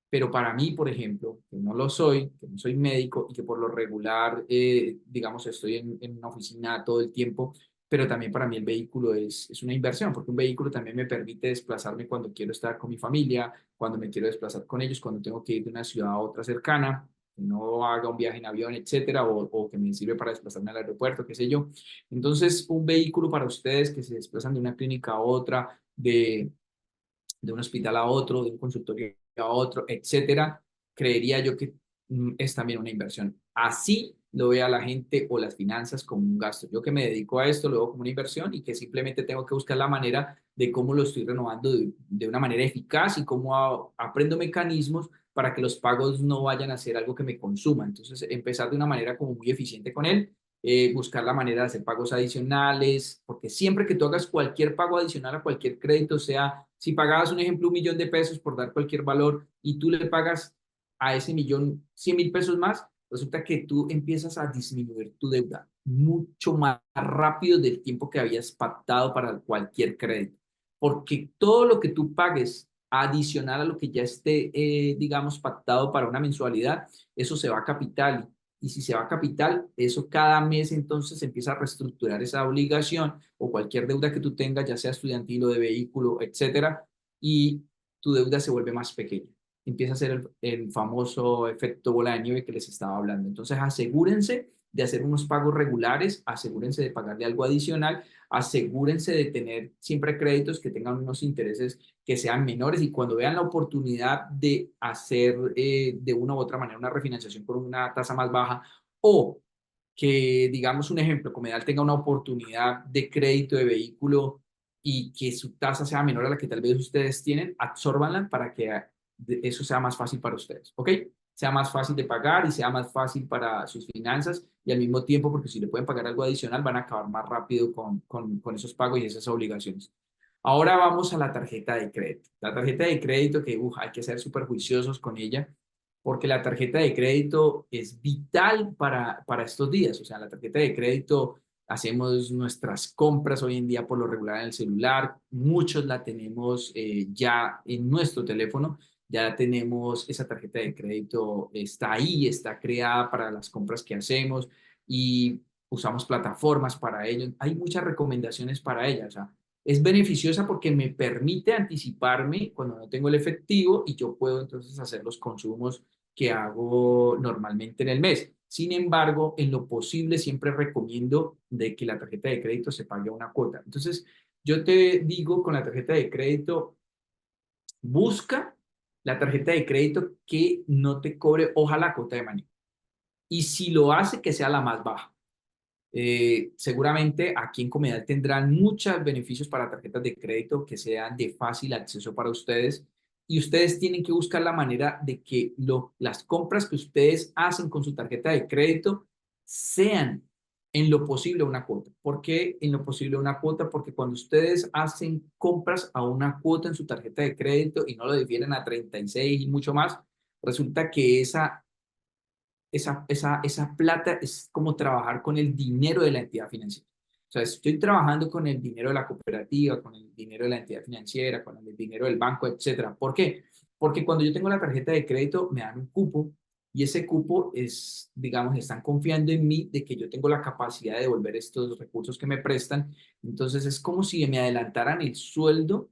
pero para mí, por ejemplo, que no lo soy, que no soy médico y que por lo regular, digamos, estoy en una oficina todo el tiempo, pero también para mí el vehículo es una inversión, porque un vehículo también me permite desplazarme cuando quiero estar con mi familia, cuando me quiero desplazar con ellos, cuando tengo que ir de una ciudad a otra cercana, que no haga un viaje en avión, etcétera, o que me sirve para desplazarme al aeropuerto, qué sé yo. Entonces, un vehículo para ustedes que se desplazan de una clínica a otra, de un hospital a otro, de un consultorio a otro, etcétera, creería yo que es también una inversión. Así lo ve a la gente o las finanzas como un gasto. Yo que me dedico a esto lo veo como una inversión y que simplemente tengo que buscar la manera de cómo lo estoy renovando de una manera eficaz y cómo aprendo mecanismos para que los pagos no vayan a ser algo que me consuma. Entonces, empezar de una manera como muy eficiente con él, buscar la manera de hacer pagos adicionales, porque siempre que tú hagas cualquier pago adicional a cualquier crédito, sea, si pagabas un ejemplo, 1.000.000 de pesos por dar cualquier valor y tú le pagas a ese millón 100.000 pesos más, resulta que tú empiezas a disminuir tu deuda mucho más rápido del tiempo que habías pactado para cualquier crédito. Porque todo lo que tú pagues adicional a lo que ya esté, digamos, pactado para una mensualidad, eso se va a capital y si se va a capital, eso cada mes entonces empieza a reestructurar esa obligación o cualquier deuda que tú tengas, ya sea estudiantil o de vehículo, etcétera, y tu deuda se vuelve más pequeña. Empieza a ser el famoso efecto bola de nieve que les estaba hablando. Entonces, asegúrense de hacer unos pagos regulares, asegúrense de pagarle algo adicional, asegúrense de tener siempre créditos que tengan unos intereses que sean menores y cuando vean la oportunidad de hacer de una u otra manera una refinanciación por una tasa más baja o que, digamos, un ejemplo, Comedal tenga una oportunidad de crédito de vehículo y que su tasa sea menor a la que tal vez ustedes tienen, absórbanla para que eso sea más fácil para ustedes, ¿ok? Sea más fácil de pagar y sea más fácil para sus finanzas y al mismo tiempo, porque si le pueden pagar algo adicional, van a acabar más rápido con esos pagos y esas obligaciones. Ahora vamos a la tarjeta de crédito. La tarjeta de crédito que hay que ser súper juiciosos con ella porque la tarjeta de crédito es vital para estos días. O sea, la tarjeta de crédito hacemos nuestras compras hoy en día por lo regular en el celular. Muchos la tenemos ya en nuestro teléfono. Ya tenemos esa tarjeta de crédito, está ahí, está creada para las compras que hacemos y usamos plataformas para ello. Hay muchas recomendaciones para ella. O sea, Es beneficiosa porque me permite anticiparme cuando no tengo el efectivo y yo puedo entonces hacer los consumos que hago normalmente en el mes. Sin embargo, en lo posible siempre recomiendo de que la tarjeta de crédito se pague a una cuota. Entonces, yo te digo con la tarjeta de crédito, busca la tarjeta de crédito que no te cobre, ojalá, cuota de manejo. Y si lo hace, que sea la más baja. Seguramente aquí en Comedal tendrán muchos beneficios para tarjetas de crédito que sean de fácil acceso para ustedes y ustedes tienen que buscar la manera de que las compras que ustedes hacen con su tarjeta de crédito sean en lo posible una cuota. ¿Por qué en lo posible una cuota? Porque cuando ustedes hacen compras a una cuota en su tarjeta de crédito y no lo difieren a 36 y mucho más, resulta que esa plata es como trabajar con el dinero de la entidad financiera. O sea, estoy trabajando con el dinero de la cooperativa, con el dinero de la entidad financiera, con el dinero del banco, etcétera. ¿Por qué? Porque cuando yo tengo la tarjeta de crédito, me dan un cupo y ese cupo es, digamos, están confiando en mí de que yo tengo la capacidad de devolver estos recursos que me prestan. Entonces es como si me adelantaran el sueldo,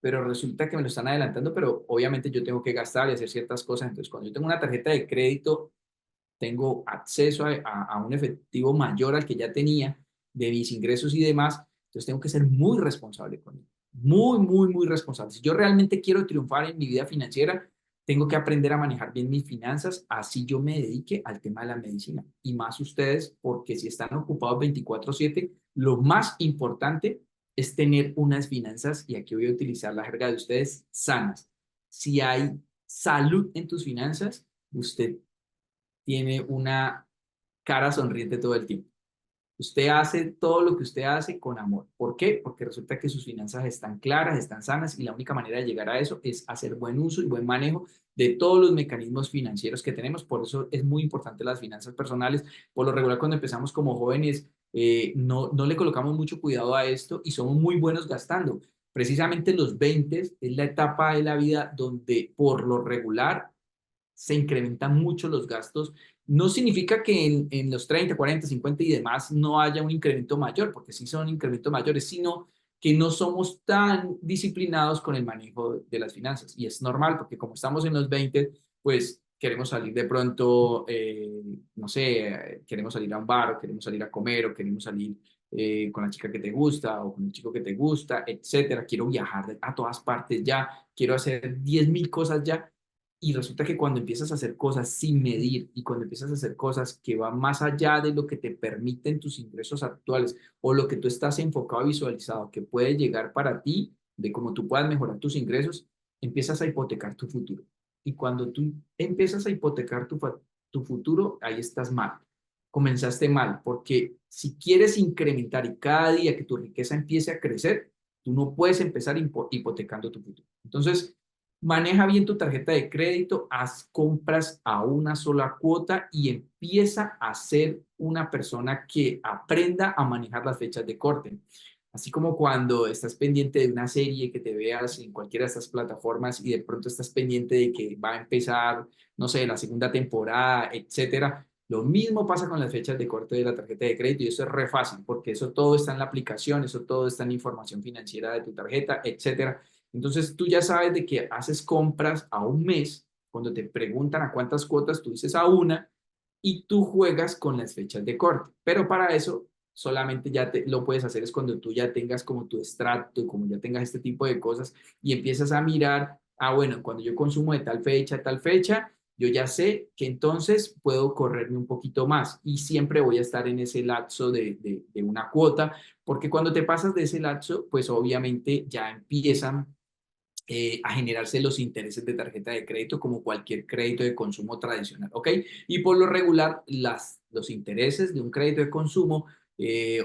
pero resulta que me lo están adelantando, pero obviamente yo tengo que gastar y hacer ciertas cosas. Entonces, cuando yo tengo una tarjeta de crédito, tengo acceso a un efectivo mayor al que ya tenía de mis ingresos y demás, entonces tengo que ser muy responsable con él. Muy, muy, muy responsable. Si yo realmente quiero triunfar en mi vida financiera, tengo que aprender a manejar bien mis finanzas, así yo me dedique al tema de la medicina. Y más ustedes, porque si están ocupados 24/7, lo más importante es tener unas finanzas, y aquí voy a utilizar la jerga de ustedes, sanas. Si hay salud en tus finanzas, usted tiene una cara sonriente todo el tiempo. Usted hace todo lo que usted hace con amor. ¿Por qué? Porque resulta que sus finanzas están claras, están sanas y la única manera de llegar a eso es hacer buen uso y buen manejo de todos los mecanismos financieros que tenemos. Por eso es muy importante las finanzas personales. Por lo regular, cuando empezamos como jóvenes, no le colocamos mucho cuidado a esto y somos muy buenos gastando. Precisamente los 20 es la etapa de la vida donde por lo regular se incrementan mucho los gastos. No significa que en los 30, 40, 50 y demás no haya un incremento mayor, porque sí son incrementos mayores, sino que no somos tan disciplinados con el manejo de las finanzas. Y es normal, porque como estamos en los 20, pues queremos salir de pronto, no sé, queremos salir a un bar, o queremos salir a comer, o queremos salir con la chica que te gusta, o con el chico que te gusta, etcétera. Quiero viajar a todas partes ya, quiero hacer 10.000 cosas ya, y resulta que cuando empiezas a hacer cosas sin medir y cuando empiezas a hacer cosas que van más allá de lo que te permiten tus ingresos actuales o lo que tú estás enfocado y visualizado que puede llegar para ti, de cómo tú puedas mejorar tus ingresos, empiezas a hipotecar tu futuro. Y cuando tú empiezas a hipotecar tu futuro, ahí estás mal. Comenzaste mal, porque si quieres incrementar y cada día que tu riqueza empiece a crecer, tú no puedes empezar hipotecando tu futuro. Entonces, maneja bien tu tarjeta de crédito, haz compras a una sola cuota y empieza a ser una persona que aprenda a manejar las fechas de corte. Así como cuando estás pendiente de una serie que te veas en cualquiera de estas plataformas y de pronto estás pendiente de que va a empezar, no sé, la segunda temporada, etcétera. Lo mismo pasa con las fechas de corte de la tarjeta de crédito y eso es re fácil porque eso todo está en la aplicación, eso todo está en la información financiera de tu tarjeta, etcétera. Entonces tú ya sabes de que haces compras a un mes, cuando te preguntan a cuántas cuotas, tú dices a una y tú juegas con las fechas de corte. Pero para eso solamente lo puedes hacer es cuando tú ya tengas como tu extracto, como ya tengas este tipo de cosas y empiezas a mirar, bueno, cuando yo consumo de tal fecha, yo ya sé que entonces puedo correrme un poquito más y siempre voy a estar en ese lapso de una cuota, porque cuando te pasas de ese lapso, pues obviamente ya empiezan a generarse los intereses de tarjeta de crédito como cualquier crédito de consumo tradicional, ¿ok? Y por lo regular, los intereses de un crédito de consumo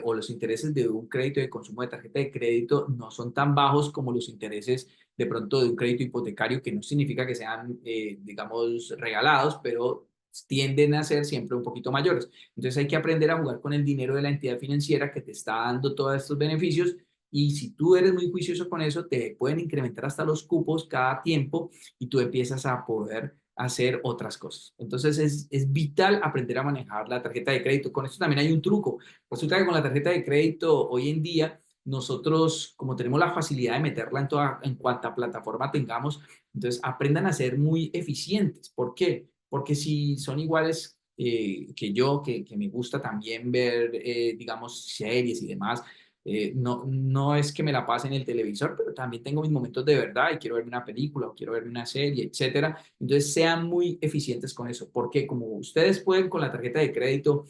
o los intereses de un crédito de consumo de tarjeta de crédito no son tan bajos como los intereses de pronto de un crédito hipotecario, que no significa que sean, digamos, regalados, pero tienden a ser siempre un poquito mayores. Entonces hay que aprender a jugar con el dinero de la entidad financiera que te está dando todos estos beneficios y si tú eres muy juicioso con eso, te pueden incrementar hasta los cupos cada tiempo y tú empiezas a poder hacer otras cosas. Entonces es vital aprender a manejar la tarjeta de crédito. Con esto también hay un truco. Resulta que con la tarjeta de crédito hoy en día nosotros, como tenemos la facilidad de meterla en cuanta plataforma tengamos, entonces aprendan a ser muy eficientes. ¿Por qué? Porque si son iguales que yo, que me gusta también ver, digamos, series y demás, no es que me la pase en el televisor, pero también tengo mis momentos de verdad y quiero verme una película o quiero verme una serie, etcétera. Entonces sean muy eficientes con eso, porque como ustedes pueden con la tarjeta de crédito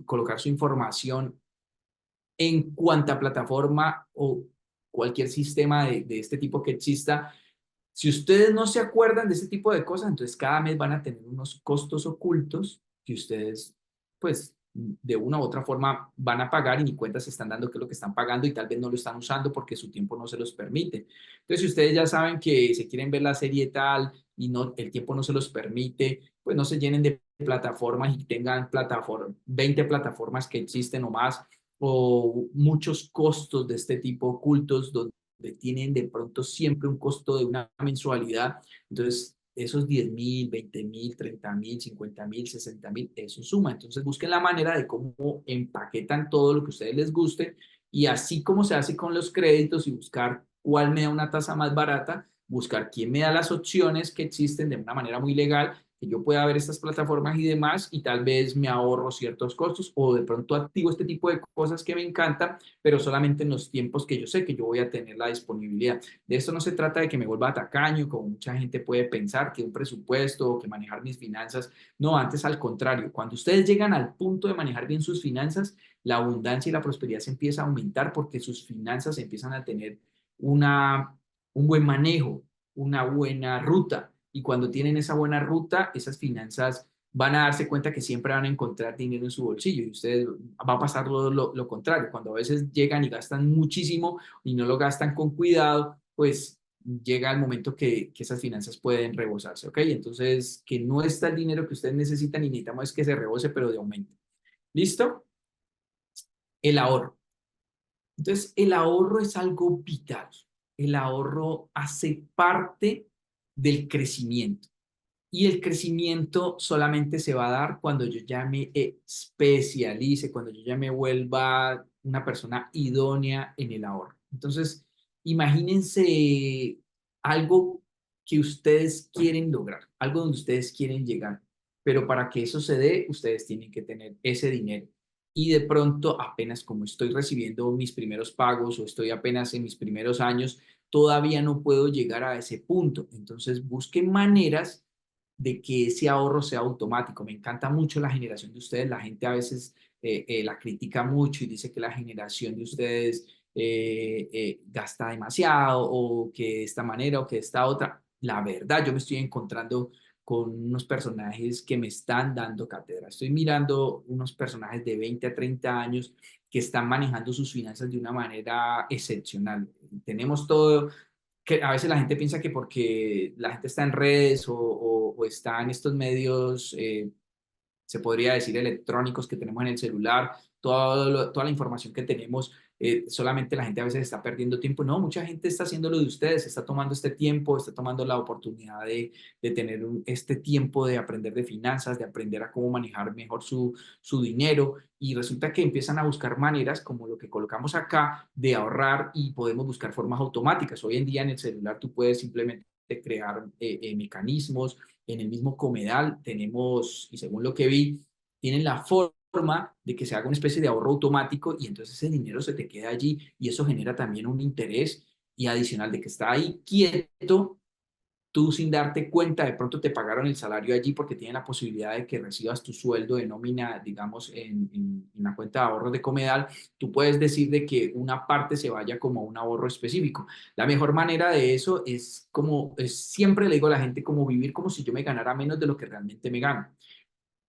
colocar su información en cuanta plataforma o cualquier sistema de este tipo que exista, si ustedes no se acuerdan de ese tipo de cosas, entonces cada mes van a tener unos costos ocultos que ustedes, pues, de una u otra forma van a pagar y ni cuenta se están dando qué es lo que están pagando y tal vez no lo están usando porque su tiempo no se los permite. Entonces, si ustedes ya saben que se quieren ver la serie tal y no, el tiempo no se los permite, pues no se llenen de plataformas y tengan 20 plataformas que existen o más, o muchos costos de este tipo ocultos donde tienen de pronto siempre un costo de una mensualidad. Entonces, esos 10.000, 20.000, 30.000, 50.000, 60.000, eso suma. Entonces, busquen la manera de cómo empaquetan todo lo que a ustedes les guste y así como se hace con los créditos y buscar cuál me da una tasa más barata, buscar quién me da las opciones que existen de una manera muy legal, que yo pueda ver estas plataformas y demás y tal vez me ahorro ciertos costos o de pronto activo este tipo de cosas que me encantan, pero solamente en los tiempos que yo sé que yo voy a tener la disponibilidad. De esto no se trata de que me vuelva tacaño, como mucha gente puede pensar, que un presupuesto o que manejar mis finanzas. No, antes al contrario, cuando ustedes llegan al punto de manejar bien sus finanzas, la abundancia y la prosperidad se empieza a aumentar porque sus finanzas empiezan a tener una, un buen manejo, una buena ruta. Y cuando tienen esa buena ruta, esas finanzas van a darse cuenta que siempre van a encontrar dinero en su bolsillo y ustedes va a pasar lo contrario. Cuando a veces llegan y gastan muchísimo y no lo gastan con cuidado, pues llega el momento que esas finanzas pueden rebosarse, ¿ok? Entonces, que no está el dinero que ustedes necesitan y necesitamos es que se rebose, pero de aumento. ¿Listo? El ahorro. Entonces, el ahorro es algo vital. El ahorro hace parte del crecimiento. Y el crecimiento solamente se va a dar cuando yo ya me especialice, cuando yo ya me vuelva una persona idónea en el ahorro. Entonces, imagínense algo que ustedes quieren lograr, algo donde ustedes quieren llegar, pero para que eso se dé, ustedes tienen que tener ese dinero. Y de pronto, apenas como estoy recibiendo mis primeros pagos o estoy apenas en mis primeros años, todavía no puedo llegar a ese punto. Entonces, busquen maneras de que ese ahorro sea automático. Me encanta mucho la generación de ustedes. La gente a veces la critica mucho y dice que la generación de ustedes gasta demasiado o que de esta manera o que de esta otra. La verdad, yo me estoy encontrando con unos personajes que me están dando cátedra. Estoy mirando unos personajes de 20 a 30 años que están manejando sus finanzas de una manera excepcional. Tenemos todo, que a veces la gente piensa que porque la gente está en redes o está en estos medios, se podría decir electrónicos que tenemos en el celular, toda la información que tenemos, solamente la gente a veces está perdiendo tiempo. No, mucha gente está haciendo lo de ustedes, está tomando este tiempo, está tomando la oportunidad de tener este tiempo de aprender de finanzas, de aprender a cómo manejar mejor su dinero y resulta que empiezan a buscar maneras como lo que colocamos acá de ahorrar y podemos buscar formas automáticas. Hoy en día en el celular tú puedes simplemente crear mecanismos. En el mismo Comedal tenemos, y según lo que vi, tienen la forma de que se haga una especie de ahorro automático y entonces ese dinero se te queda allí y eso genera también un interés y adicional de que está ahí quieto, tú sin darte cuenta, de pronto te pagaron el salario allí porque tienen la posibilidad de que recibas tu sueldo de nómina, digamos, en la cuenta de ahorros de Comedal, tú puedes decir de que una parte se vaya como un ahorro específico. La mejor manera de eso es como, siempre le digo a la gente, como vivir como si yo me ganara menos de lo que realmente me gano.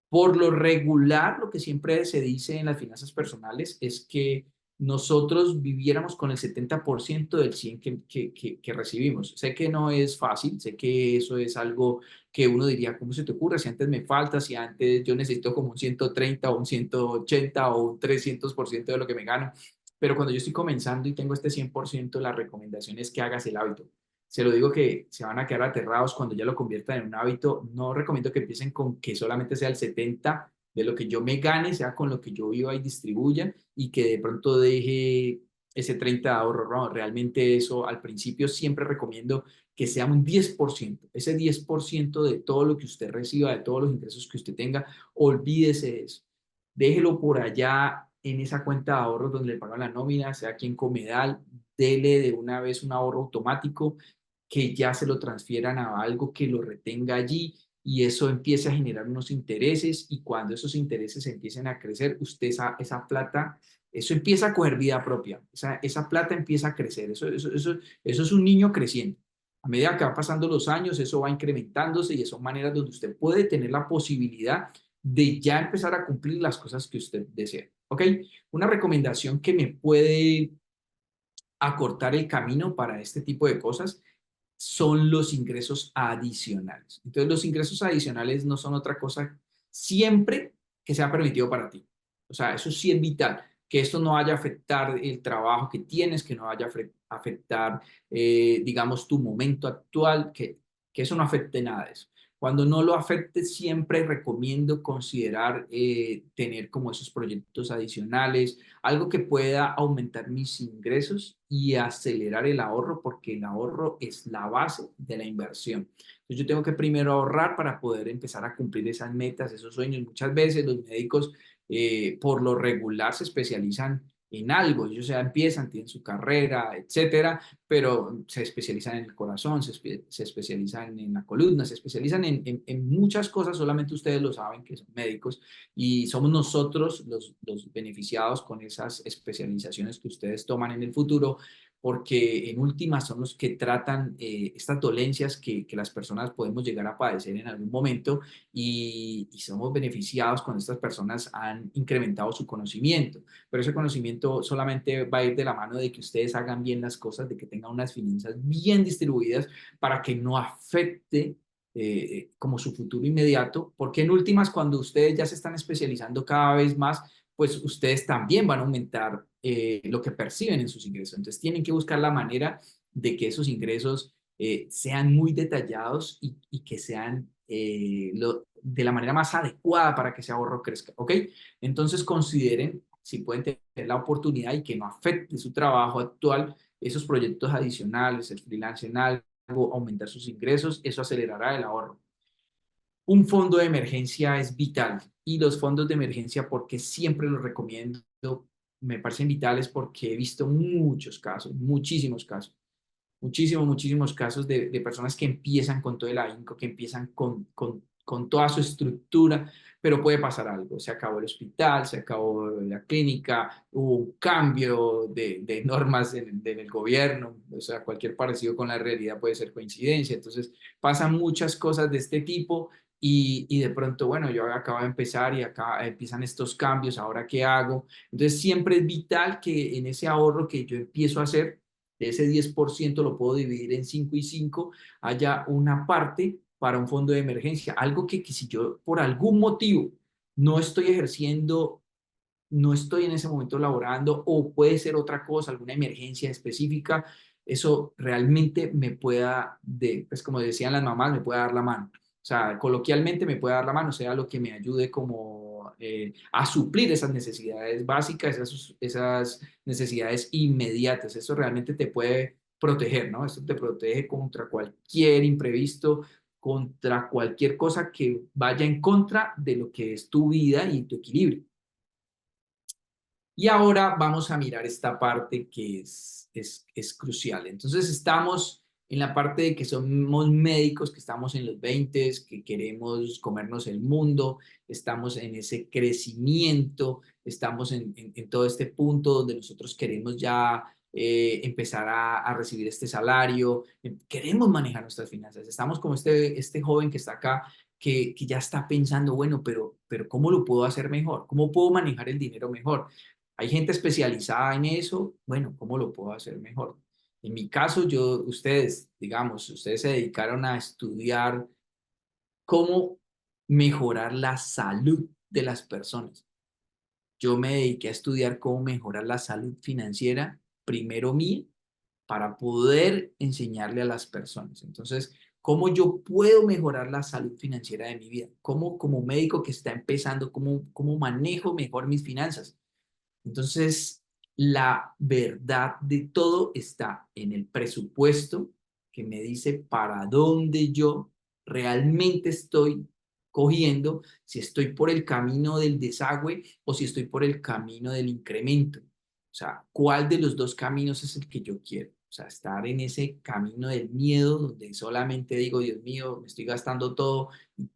Por lo regular, lo que siempre se dice en las finanzas personales es que nosotros viviéramos con el 70% del 100 que recibimos. Sé que no es fácil, sé que eso es algo que uno diría, ¿cómo se te ocurre? Si antes me falta, si antes yo necesito como un 130 o un 180 o un 300% de lo que me gano. Pero cuando yo estoy comenzando y tengo este 100%, la recomendación es que hagas el hábito. Se lo digo que se van a quedar aterrados cuando ya lo conviertan en un hábito. No recomiendo que empiecen con que solamente sea el 70 de lo que yo me gane, sea con lo que yo viva y distribuya y que de pronto deje ese 30 de ahorro, ¿no? Realmente eso al principio siempre recomiendo que sea un 10%. Ese 10% de todo lo que usted reciba, de todos los ingresos que usted tenga, olvídese de eso. Déjelo por allá en esa cuenta de ahorros donde le pagan la nómina, sea aquí en Comedal, dele de una vez un ahorro automático que ya se lo transfieran a algo que lo retenga allí y eso empiece a generar unos intereses y cuando esos intereses empiecen a crecer, usted esa plata, eso empieza a coger vida propia, esa plata empieza a crecer, eso es un niño creciendo. A medida que va pasando los años, eso va incrementándose y son maneras donde usted puede tener la posibilidad de ya empezar a cumplir las cosas que usted desea. ¿Ok? Una recomendación que me puede acortar el camino para este tipo de cosas son los ingresos adicionales. Entonces, los ingresos adicionales no son otra cosa siempre que sea permitido para ti. O sea, eso sí es vital, que esto no vaya a afectar el trabajo que tienes, que no vaya a afectar, digamos, tu momento actual, que eso no afecte nada de eso. Cuando no lo afecte, siempre recomiendo considerar tener como esos proyectos adicionales, algo que pueda aumentar mis ingresos y acelerar el ahorro, porque el ahorro es la base de la inversión. Entonces yo tengo que primero ahorrar para poder empezar a cumplir esas metas, esos sueños. Muchas veces los médicos por lo regular se especializan en algo, ellos ya empiezan, tienen su carrera, etcétera, pero se especializan en el corazón, se especializan en la columna, se especializan en muchas cosas, solamente ustedes lo saben que son médicos, y somos nosotros los beneficiados con esas especializaciones que ustedes toman en el futuro, porque en últimas son los que tratan estas dolencias que las personas podemos llegar a padecer en algún momento y somos beneficiados cuando estas personas han incrementado su conocimiento, pero ese conocimiento solamente va a ir de la mano de que ustedes hagan bien las cosas, de que tengan unas finanzas bien distribuidas para que no afecte como su futuro inmediato, porque en últimas, cuando ustedes ya se están especializando cada vez más, pues ustedes también van a aumentar lo que perciben en sus ingresos. Entonces tienen que buscar la manera de que esos ingresos sean muy detallados y que sean de la manera más adecuada para que ese ahorro crezca, ¿ok? Entonces consideren si pueden tener la oportunidad y que no afecte su trabajo actual, esos proyectos adicionales, el freelance en algo, aumentar sus ingresos, eso acelerará el ahorro. Un fondo de emergencia es vital y los fondos de emergencia, porque siempre los recomiendo, me parecen vitales porque he visto muchos casos, muchísimos casos, muchísimos casos de personas que empiezan con todo el ahínco, que empiezan con toda su estructura, pero puede pasar algo. Se acabó el hospital, se acabó la clínica, hubo un cambio de normas en el gobierno, o sea, cualquier parecido con la realidad puede ser coincidencia. Entonces, pasan muchas cosas de este tipo. Y de pronto, bueno, yo acabo de empezar y acá empiezan estos cambios, ¿ahora qué hago? Entonces, siempre es vital que en ese ahorro que yo empiezo a hacer, de ese 10% lo puedo dividir en 5 y 5, haya una parte para un fondo de emergencia, algo que si yo por algún motivo no estoy ejerciendo, no estoy en ese momento laborando o puede ser otra cosa, alguna emergencia específica, eso realmente me pueda, pues como decían las mamás, me puede dar la mano. O sea, coloquialmente me puede dar la mano, sea lo que me ayude como a suplir esas necesidades básicas, esas necesidades inmediatas. Eso realmente te puede proteger, ¿no? Esto te protege contra cualquier imprevisto, contra cualquier cosa que vaya en contra de lo que es tu vida y tu equilibrio. Y ahora vamos a mirar esta parte que es crucial. Entonces estamos en la parte de que somos médicos, que estamos en los 20, que queremos comernos el mundo, estamos en ese crecimiento, estamos en todo este punto donde nosotros queremos ya empezar a recibir este salario, queremos manejar nuestras finanzas. Estamos como este joven que está acá, que ya está pensando, bueno, pero ¿cómo lo puedo hacer mejor? ¿Cómo puedo manejar el dinero mejor? Hay gente especializada en eso, bueno, ¿cómo lo puedo hacer mejor? En mi caso, ustedes, digamos, ustedes se dedicaron a estudiar cómo mejorar la salud de las personas. Yo me dediqué a estudiar cómo mejorar la salud financiera, primero mía, para poder enseñarle a las personas. Entonces, ¿cómo yo puedo mejorar la salud financiera de mi vida? ¿Cómo como médico que está empezando, cómo manejo mejor mis finanzas? Entonces, la verdad de todo está en el presupuesto que me dice para dónde yo realmente estoy cogiendo, si estoy por el camino del desagüe o si estoy por el camino del incremento. O sea, ¿cuál de los dos caminos es el que yo quiero? O sea, estar en ese camino del miedo donde solamente digo, Dios mío, me estoy gastando todo.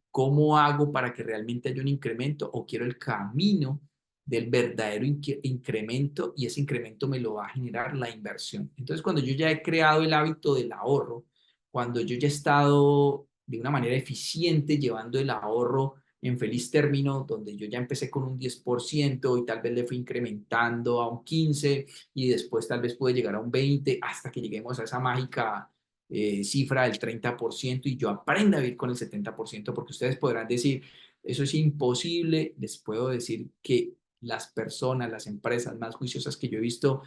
¿Cómo hago para que realmente haya un incremento? ¿O quiero el camino del verdadero incremento y ese incremento me lo va a generar la inversión? Entonces, cuando yo ya he creado el hábito del ahorro, cuando yo ya he estado de una manera eficiente llevando el ahorro en feliz término, donde yo ya empecé con un 10% y tal vez le fui incrementando a un 15% y después tal vez puede llegar a un 20% hasta que lleguemos a esa mágica cifra del 30% y yo aprenda a vivir con el 70%, porque ustedes podrán decir, eso es imposible. Les puedo decir que las personas, las empresas más juiciosas que yo he visto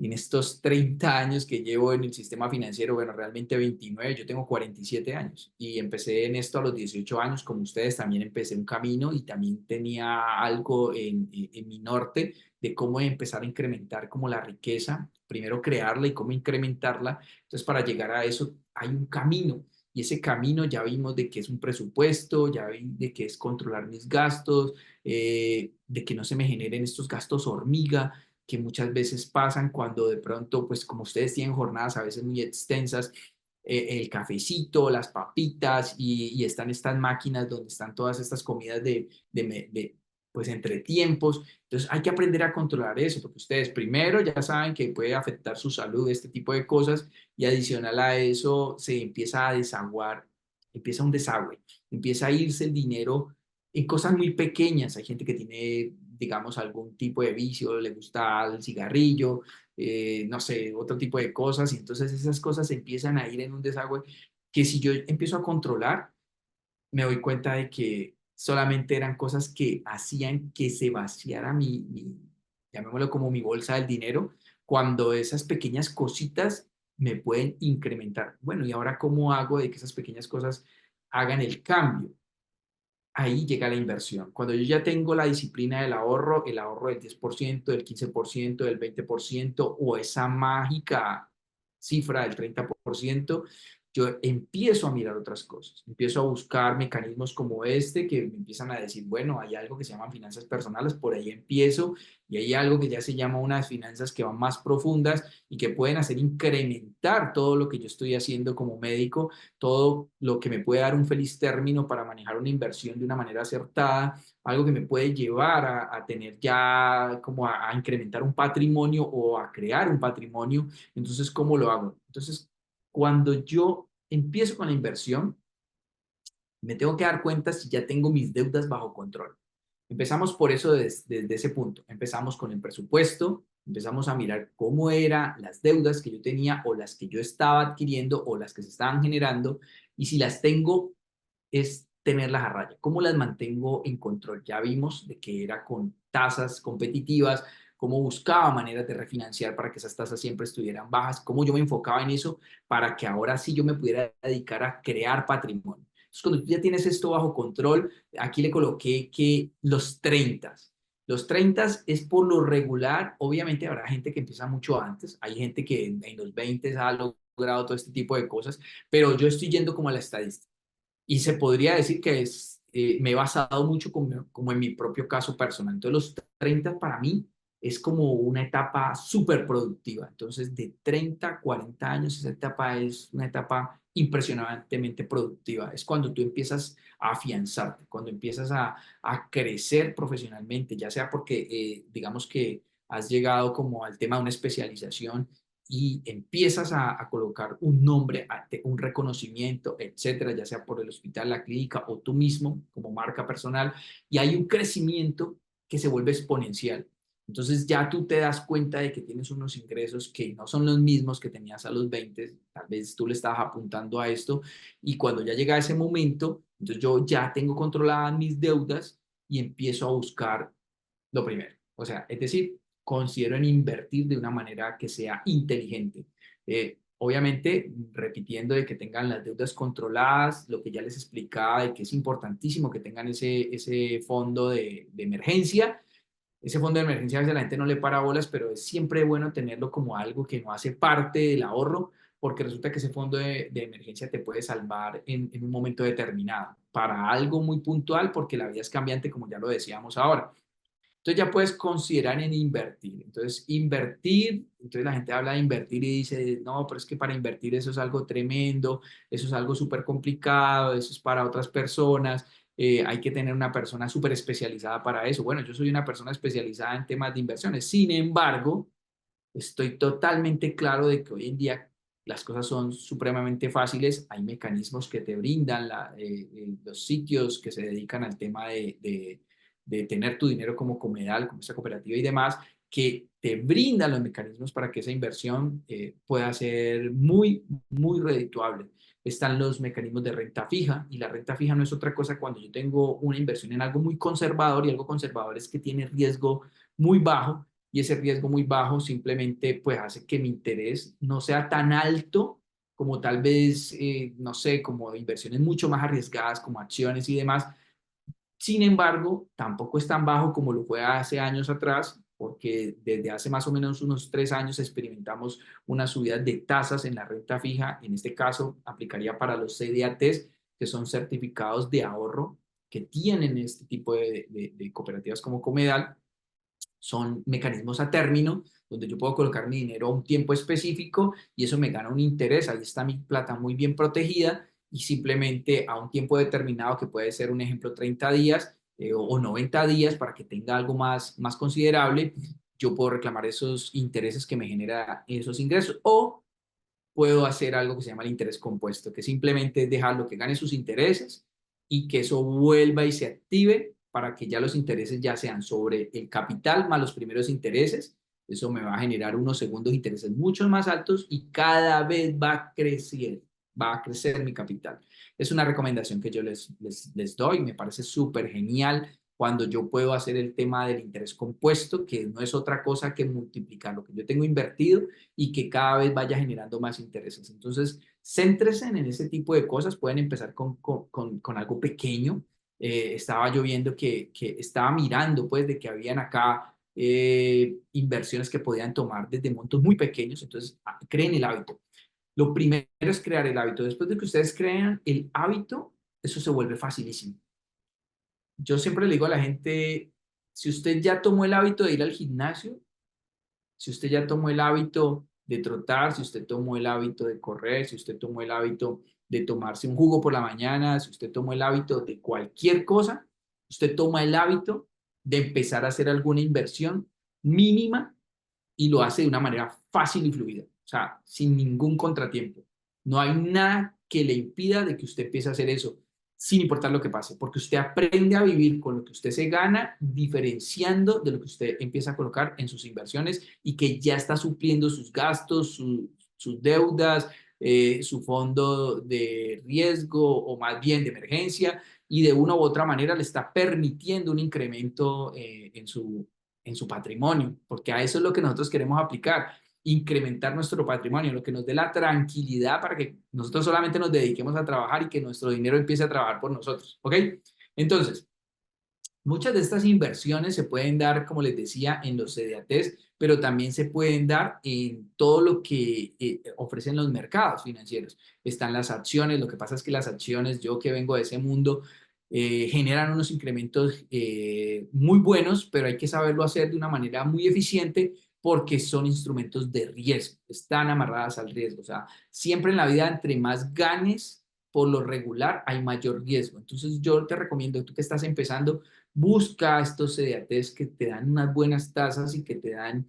en estos 30 años que llevo en el sistema financiero, bueno, realmente 29, yo tengo 47 años y empecé en esto a los 18 años, como ustedes también empecé un camino y también tenía algo en mi norte de cómo empezar a incrementar como la riqueza, primero crearla y cómo incrementarla. Entonces, para llegar a eso hay un camino. Y ese camino ya vimos de que es un presupuesto, ya vi de que es controlar mis gastos, de que no se me generen estos gastos hormiga, que muchas veces pasan cuando de pronto, pues como ustedes tienen jornadas a veces muy extensas, el cafecito, las papitas y están estas máquinas donde están todas estas comidas pues entre tiempos. Entonces hay que aprender a controlar eso, porque ustedes primero ya saben que puede afectar su salud, este tipo de cosas, y adicional a eso se empieza a desaguar, empieza un desagüe, empieza a irse el dinero en cosas muy pequeñas. Hay gente que tiene, digamos, algún tipo de vicio, le gusta el cigarrillo, no sé, otro tipo de cosas, y entonces esas cosas empiezan a ir en un desagüe que si yo empiezo a controlar, me doy cuenta de que solamente eran cosas que hacían que se vaciara llamémoslo como mi bolsa del dinero, cuando esas pequeñas cositas me pueden incrementar. Bueno, ¿y ahora cómo hago de que esas pequeñas cosas hagan el cambio? Ahí llega la inversión. Cuando yo ya tengo la disciplina del ahorro, el ahorro del 10%, del 15%, del 20% o esa mágica cifra del 30%, yo empiezo a mirar otras cosas. Empiezo a buscar mecanismos como este que me empiezan a decir, bueno, hay algo que se llaman finanzas personales, por ahí empiezo, y hay algo que ya se llama unas finanzas que van más profundas y que pueden hacer incrementar todo lo que yo estoy haciendo como médico, todo lo que me puede dar un feliz término para manejar una inversión de una manera acertada, algo que me puede llevar a tener ya como a incrementar un patrimonio o a crear un patrimonio. Entonces, ¿cómo lo hago? Entonces, cuando yo empiezo con la inversión, me tengo que dar cuenta si ya tengo mis deudas bajo control. Empezamos por eso desde ese punto. Empezamos con el presupuesto, empezamos a mirar cómo eran las deudas que yo tenía o las que yo estaba adquiriendo o las que se estaban generando, y si las tengo, es tenerlas a raya. ¿Cómo las mantengo en control? Ya vimos de que era con tasas competitivas, cómo buscaba maneras de refinanciar para que esas tasas siempre estuvieran bajas, cómo yo me enfocaba en eso para que ahora sí yo me pudiera dedicar a crear patrimonio. Entonces, cuando tú ya tienes esto bajo control, aquí le coloqué que los 30 es por lo regular. Obviamente habrá gente que empieza mucho antes, hay gente que en los 20 ha logrado todo este tipo de cosas, pero yo estoy yendo como a la estadística. Y se podría decir que me he basado mucho como en mi propio caso personal. Entonces, los 30 para mí es como una etapa súper productiva. Entonces, de 30 a 40 años, esa etapa es una etapa impresionantemente productiva. Es cuando tú empiezas a afianzarte, cuando empiezas a crecer profesionalmente, ya sea porque, digamos que has llegado como al tema de una especialización y empiezas a colocar un nombre, un reconocimiento, etcétera, ya sea por el hospital, la clínica o tú mismo como marca personal, y hay un crecimiento que se vuelve exponencial. Entonces ya tú te das cuenta de que tienes unos ingresos que no son los mismos que tenías a los 20, tal vez tú le estabas apuntando a esto, y cuando ya llega ese momento, entonces yo ya tengo controladas mis deudas y empiezo a buscar lo primero. O sea, es decir, considero en invertir de una manera que sea inteligente. Obviamente, repitiendo de que tengan las deudas controladas, lo que ya les explicaba de que es importantísimo que tengan ese fondo de emergencia, Ese fondo de emergencia a veces la gente no le para bolas, pero es siempre bueno tenerlo como algo que no hace parte del ahorro, porque resulta que ese fondo de emergencia te puede salvar en un momento determinado, para algo muy puntual, porque la vida es cambiante, como ya lo decíamos ahora. Entonces ya puedes considerar en invertir. Entonces, invertir, entonces la gente habla de invertir y dice, no, pero es que para invertir eso es algo tremendo, eso es algo súper complicado, eso es para otras personas, hay que tener una persona súper especializada para eso. Bueno, yo soy una persona especializada en temas de inversiones. Sin embargo, estoy totalmente claro de que hoy en día las cosas son supremamente fáciles. Hay mecanismos que te brindan los sitios que se dedican al tema de tener tu dinero como comedal, como esa cooperativa y demás, que te brindan los mecanismos para que esa inversión pueda ser muy, muy redituable. Están los mecanismos de renta fija, y la renta fija no es otra cosa cuando yo tengo una inversión en algo muy conservador, y algo conservador es que tiene riesgo muy bajo, y ese riesgo muy bajo simplemente pues hace que mi interés no sea tan alto como tal vez, no sé, como inversiones mucho más arriesgadas como acciones y demás. Sin embargo, tampoco es tan bajo como lo fue hace años atrás, porque desde hace más o menos unos 3 años experimentamos una subida de tasas en la renta fija. En este caso, aplicaría para los CDATs, que son certificados de ahorro que tienen este tipo de cooperativas como Comedal. Son mecanismos a término, donde yo puedo colocar mi dinero a un tiempo específico y eso me gana un interés. Ahí está mi plata muy bien protegida, y simplemente a un tiempo determinado, que puede ser un ejemplo 30 días o 90 días, para que tenga algo más considerable, yo puedo reclamar esos intereses que me genera esos ingresos. O puedo hacer algo que se llama el interés compuesto, que simplemente es dejarlo que gane sus intereses y que eso vuelva y se active para que ya los intereses ya sean sobre el capital más los primeros intereses. Eso me va a generar unos segundos intereses mucho más altos y cada vez va a crecer mi capital. Es una recomendación que yo les doy, me parece súper genial cuando yo puedo hacer el tema del interés compuesto, que no es otra cosa que multiplicar lo que yo tengo invertido y que cada vez vaya generando más intereses. Entonces, céntrese en ese tipo de cosas. Pueden empezar con algo pequeño. Estaba yo viendo que estaba mirando, pues, de que habían acá inversiones que podían tomar desde montos muy pequeños. Entonces, creen el hábito. Lo primero es crear el hábito. Después de que ustedes crean el hábito, eso se vuelve facilísimo. Yo siempre le digo a la gente, si usted ya tomó el hábito de ir al gimnasio, si usted ya tomó el hábito de trotar, si usted tomó el hábito de correr, si usted tomó el hábito de tomarse un jugo por la mañana, si usted tomó el hábito de cualquier cosa, usted toma el hábito de empezar a hacer alguna inversión mínima y lo hace de una manera fácil y fluida, o sea, sin ningún contratiempo. No hay nada que le impida de que usted empiece a hacer eso, sin importar lo que pase, porque usted aprende a vivir con lo que usted se gana, diferenciando de lo que usted empieza a colocar en sus inversiones y que ya está supliendo sus gastos, sus deudas, su fondo de riesgo o más bien de emergencia, y de una u otra manera le está permitiendo un incremento en su patrimonio, porque a eso es lo que nosotros queremos aplicar, incrementar nuestro patrimonio, lo que nos dé la tranquilidad para que nosotros solamente nos dediquemos a trabajar y que nuestro dinero empiece a trabajar por nosotros, ¿ok? Entonces, muchas de estas inversiones se pueden dar, como les decía, en los CDATs, pero también se pueden dar en todo lo que ofrecen los mercados financieros. Están las acciones. Lo que pasa es que las acciones, yo que vengo de ese mundo, generan unos incrementos muy buenos, pero hay que saberlo hacer de una manera muy eficiente, porque son instrumentos de riesgo, están amarradas al riesgo. O sea, siempre en la vida, entre más ganes, por lo regular, hay mayor riesgo. Entonces, yo te recomiendo, tú que estás empezando, busca estos CDATs que te dan unas buenas tasas y que te dan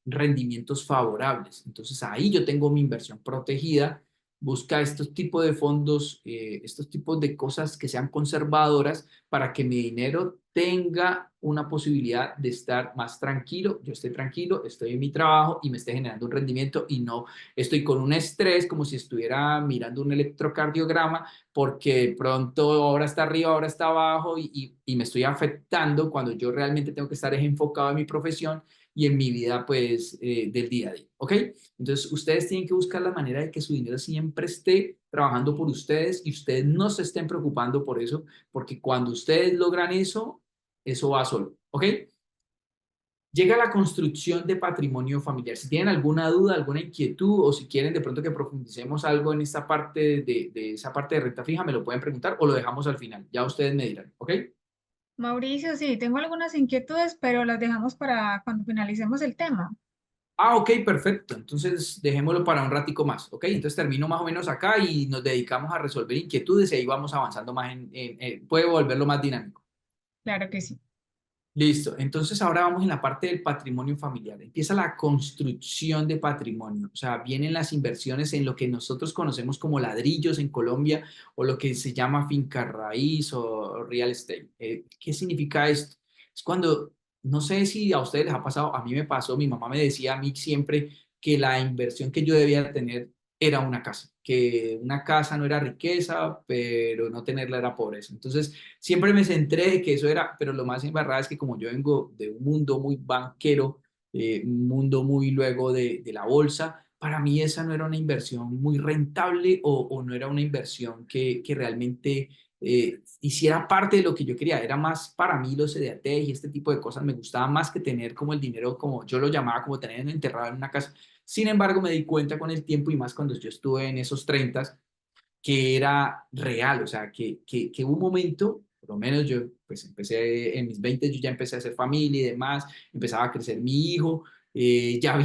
rendimientos favorables. Entonces ahí yo tengo mi inversión protegida. Busca estos tipos de fondos, estos tipos de cosas que sean conservadoras, para que mi dinero tenga una posibilidad de estar más tranquilo. Yo esté tranquilo, estoy en mi trabajo y me esté generando un rendimiento, y no estoy con un estrés como si estuviera mirando un electrocardiograma, porque de pronto ahora está arriba, ahora está abajo, y me estoy afectando cuando yo realmente tengo que estar enfocado en mi profesión y en mi vida, pues, del día a día, ¿ok? Entonces, ustedes tienen que buscar la manera de que su dinero siempre esté trabajando por ustedes y ustedes no se estén preocupando por eso, porque cuando ustedes logran eso, eso va solo, ¿ok? llega la construcción de patrimonio familiar. Si tienen alguna duda, alguna inquietud o si quieren de pronto que profundicemos algo en esta parte de esa parte de renta fija, me lo pueden preguntar o lo dejamos al final. Ya ustedes me dirán, ¿ok? Mauricio, sí, tengo algunas inquietudes, pero las dejamos para cuando finalicemos el tema. Ah, ok, perfecto. Entonces dejémoslo para un ratico más, ¿ok? Entonces termino más o menos acá y nos dedicamos a resolver inquietudes y ahí vamos avanzando más puede volverlo más dinámico. Claro que sí. Listo, entonces ahora vamos en la parte del patrimonio familiar. Empieza la construcción de patrimonio, o sea, vienen las inversiones en lo que nosotros conocemos como ladrillos en Colombia o lo que se llama finca raíz o real estate. ¿Qué significa esto? Es cuando, no sé si a ustedes les ha pasado, a mí me pasó, mi mamá me decía a mí siempre que la inversión que yo debía tener era una casa, que una casa no era riqueza, pero no tenerla era pobreza. Entonces, siempre me centré de que eso era, pero lo más embarrado es que como yo vengo de un mundo muy banquero, un mundo muy luego de la bolsa, para mí esa no era una inversión muy rentable o no era una inversión que realmente hiciera parte de lo que yo quería. Era más para mí los CDT y este tipo de cosas me gustaba más que tener como el dinero, como yo lo llamaba, como tener enterrado en una casa. Sin embargo, me di cuenta con el tiempo y más cuando yo estuve en esos 30 que era real, o sea, que hubo un momento, por lo menos yo, pues empecé en mis 20, yo ya empecé a hacer familia y demás, empezaba a crecer mi hijo, ya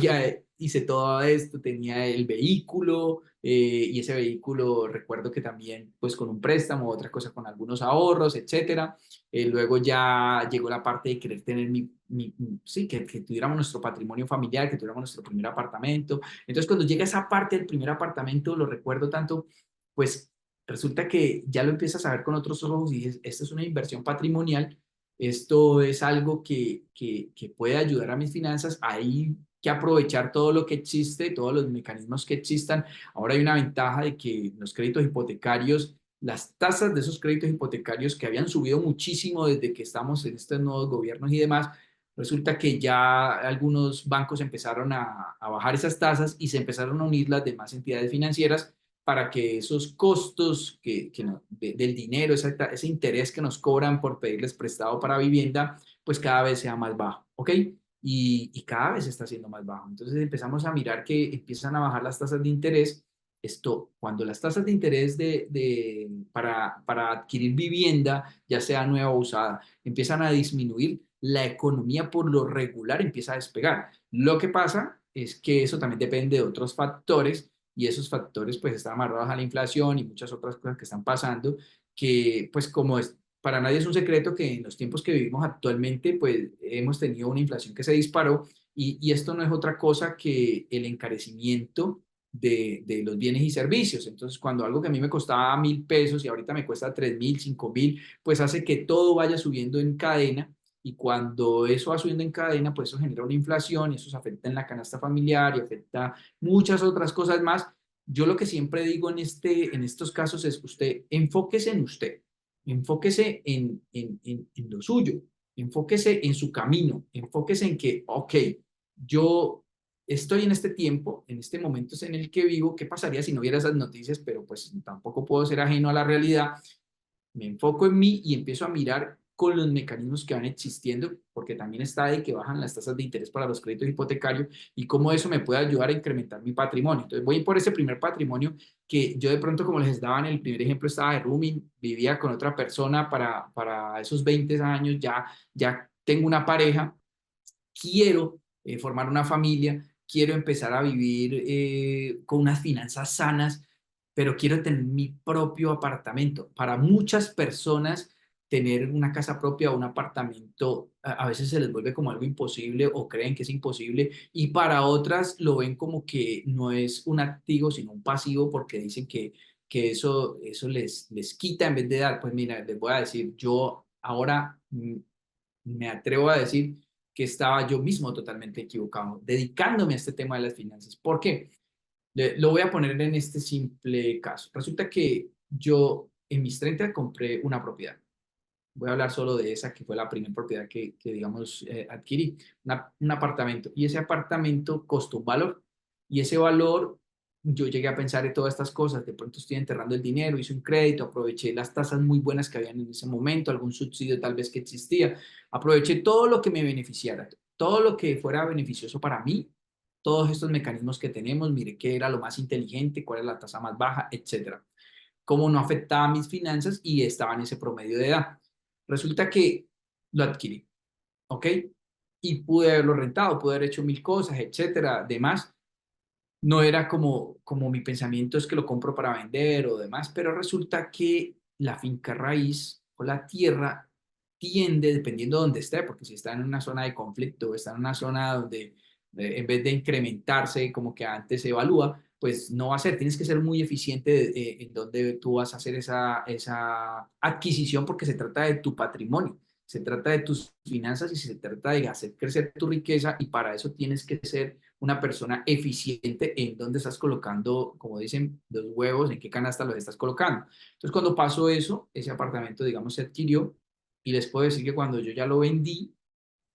hice todo esto, tenía el vehículo, y ese vehículo recuerdo que también, pues con un préstamo, otra cosa con algunos ahorros, etcétera. Luego ya llegó la parte de querer tener sí, que tuviéramos nuestro patrimonio familiar, que tuviéramos nuestro primer apartamento. Entonces, cuando llega esa parte del primer apartamento, lo recuerdo tanto pues resulta que ya lo empiezas a ver con otros ojos y dices, esta es una inversión patrimonial, esto es algo que puede ayudar a mis finanzas, hay que aprovechar todo lo que existe, todos los mecanismos que existan. Ahora hay una ventaja de que los créditos hipotecarios, las tasas de esos créditos hipotecarios que habían subido muchísimo desde que estamos en estos nuevos gobiernos y demás, resulta que ya algunos bancos empezaron a bajar esas tasas y se empezaron a unir las demás entidades financieras para que esos costos del dinero, ese interés que nos cobran por pedirles prestado para vivienda, pues cada vez sea más bajo, ¿ok? Y cada vez está siendo más bajo. Entonces empezamos a mirar que empiezan a bajar las tasas de interés. Esto, cuando las tasas de interés para adquirir vivienda, ya sea nueva o usada, empiezan a disminuir, la economía por lo regular empieza a despegar. Lo que pasa es que eso también depende de otros factores y esos factores pues están amarrados a la inflación y muchas otras cosas que están pasando, que pues como es, para nadie es un secreto que en los tiempos que vivimos actualmente pues hemos tenido una inflación que se disparó y esto no es otra cosa que el encarecimiento de los bienes y servicios. Entonces, cuando algo que a mí me costaba 1.000 pesos y ahorita me cuesta 3.000, 5.000, pues hace que todo vaya subiendo en cadena y cuando eso va subiendo en cadena, pues eso genera una inflación y eso se afecta en la canasta familiar y afecta muchas otras cosas más. Yo lo que siempre digo en estos casos es usted enfóquese en usted, enfóquese en lo suyo, enfóquese en su camino, enfóquese en que, ok, yo estoy en este tiempo, en este momento es en el que vivo, ¿qué pasaría si no hubiera esas noticias? Pero pues tampoco puedo ser ajeno a la realidad, me enfoco en mí y empiezo a mirar con los mecanismos que van existiendo, porque también está de que bajan las tasas de interés para los créditos hipotecarios y cómo eso me puede ayudar a incrementar mi patrimonio. Entonces voy por ese primer patrimonio que yo de pronto, como les daba en el primer ejemplo, estaba de rooming, vivía con otra persona para esos 20 años, ya tengo una pareja, quiero formar una familia, quiero empezar a vivir con unas finanzas sanas, pero quiero tener mi propio apartamento. Para muchas personas, tener una casa propia o un apartamento a veces se les vuelve como algo imposible o creen que es imposible y para otras lo ven como que no es un activo sino un pasivo porque dicen que eso les quita en vez de dar. Pues mira, les voy a decir, yo ahora me atrevo a decir que estaba yo mismo totalmente equivocado, dedicándome a este tema de las finanzas. ¿Por qué? Lo voy a poner en este simple caso. Resulta que yo en mis 30 compré una propiedad. Voy a hablar solo de esa, que fue la primera propiedad que digamos, adquirí, un apartamento. Y ese apartamento costó un valor. Y ese valor, yo llegué a pensar en todas estas cosas. De pronto estoy enterrando el dinero, hice un crédito, aproveché las tasas muy buenas que habían en ese momento, algún subsidio tal vez que existía. Aproveché todo lo que me beneficiara. todo lo que fuera beneficioso para mí, todos estos mecanismos que tenemos, mire qué era lo más inteligente, cuál era la tasa más baja, etcétera. Cómo no afectaba mis finanzas y estaba en ese promedio de edad. Resulta que lo adquirí, ¿ok? Y pude haberlo rentado, pude haber hecho mil cosas, etcétera, demás. No era como mi pensamiento es que lo compro para vender o demás, pero resulta que la finca raíz o la tierra tiende, dependiendo de dónde esté, porque si está en una zona de conflicto o está en una zona donde en vez de incrementarse como que antes se evalúa, pues no va a ser, tienes que ser muy eficiente en donde tú vas a hacer esa adquisición porque se trata de tu patrimonio, se trata de tus finanzas y se trata de hacer crecer tu riqueza y para eso tienes que ser una persona eficiente en dónde estás colocando, como dicen, los huevos, en qué canasta los estás colocando. Entonces, cuando pasó eso, ese apartamento, digamos, se adquirió y les puedo decir que cuando yo ya lo vendí,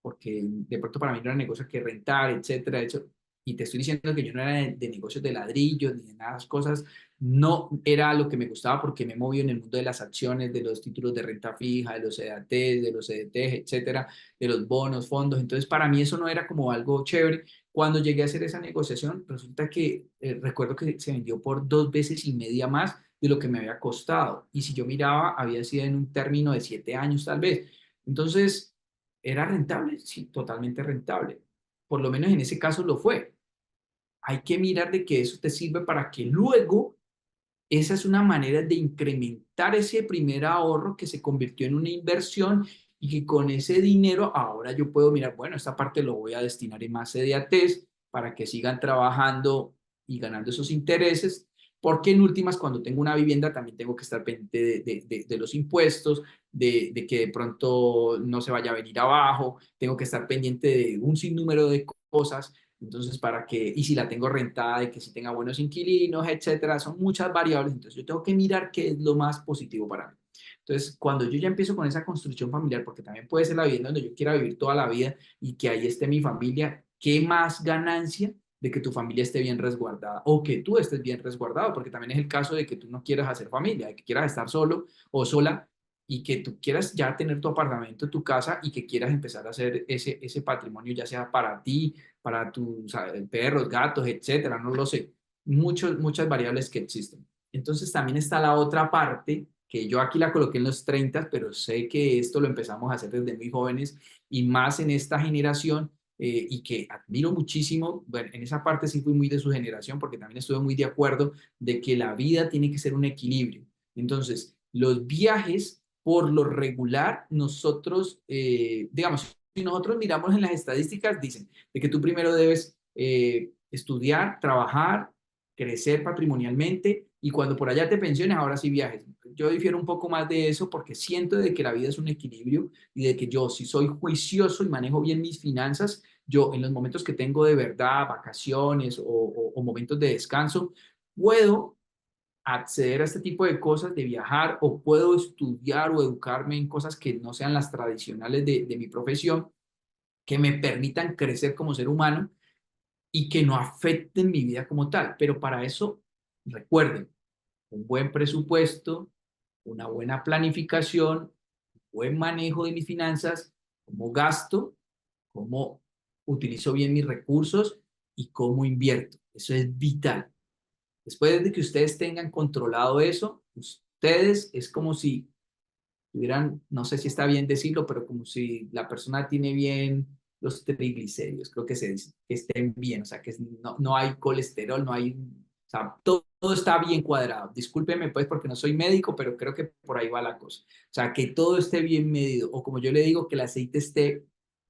porque de pronto para mí no era negocio que rentar, etcétera, hecho, y te estoy diciendo que yo no era de negocios de ladrillos ni de nada de esas cosas, no era lo que me gustaba porque me movió en el mundo de las acciones, de los títulos de renta fija, de los EATs, de los EDTs, etcétera, de los bonos, fondos, entonces para mí eso no era como algo chévere. Cuando llegué a hacer esa negociación, resulta que recuerdo que se vendió por 2 veces y media más de lo que me había costado. Y si yo miraba, había sido en un término de 7 años tal vez. Entonces, ¿era rentable? Sí, totalmente rentable. Por lo menos en ese caso lo fue. Hay que mirar de que eso te sirve para que luego esa es una manera de incrementar ese primer ahorro que se convirtió en una inversión y que con ese dinero ahora yo puedo mirar, bueno, esta parte lo voy a destinar en más CDATs para que sigan trabajando y ganando esos intereses, porque en últimas cuando tengo una vivienda también tengo que estar pendiente de los impuestos, de que de pronto no se vaya a venir abajo, tengo que estar pendiente de un sinnúmero de cosas. Entonces, para que, y si la tengo rentada, de que si tenga buenos inquilinos, etcétera, son muchas variables. Entonces, yo tengo que mirar qué es lo más positivo para mí. Entonces, cuando yo ya empiezo con esa construcción familiar, porque también puede ser la vivienda donde yo quiera vivir toda la vida y que ahí esté mi familia, ¿qué más ganancia de que tu familia esté bien resguardada o que tú estés bien resguardado? Porque también es el caso de que tú no quieras hacer familia, de que quieras estar solo o sola y que tú quieras ya tener tu apartamento, tu casa y que quieras empezar a hacer ese patrimonio, ya sea para ti, para tus perros, gatos, etcétera, no lo sé. Muchas variables que existen. Entonces también está la otra parte, que yo aquí la coloqué en los 30, pero sé que esto lo empezamos a hacer desde muy jóvenes y más en esta generación y que admiro muchísimo. Bueno, en esa parte sí fui muy de su generación porque también estuve muy de acuerdo de que la vida tiene que ser un equilibrio. Entonces, los viajes, por lo regular, nosotros, digamos, si nosotros miramos en las estadísticas, dicen de que tú primero debes estudiar, trabajar, crecer patrimonialmente y cuando por allá te pensiones, ahora sí viajes. Yo difiero un poco más de eso porque siento de que la vida es un equilibrio y de que yo, si soy juicioso y manejo bien mis finanzas, yo en los momentos que tengo de verdad, vacaciones o momentos de descanso, puedo acceder a este tipo de cosas, de viajar, o puedo estudiar o educarme en cosas que no sean las tradicionales de mi profesión, que me permitan crecer como ser humano y que no afecten mi vida como tal. Pero para eso, recuerden, un buen presupuesto, una buena planificación, buen manejo de mis finanzas, cómo gasto, cómo utilizo bien mis recursos y cómo invierto. Eso es vital. Después de que ustedes tengan controlado eso, ustedes es como si tuvieran, no sé si está bien decirlo, pero como si la persona tiene bien los triglicéridos, creo que se dice, que estén bien, o sea, que no hay colesterol, no hay, o sea, todo está bien cuadrado. Discúlpeme pues porque no soy médico, pero creo que por ahí va la cosa. O sea, que todo esté bien medido, o como yo le digo, que el aceite esté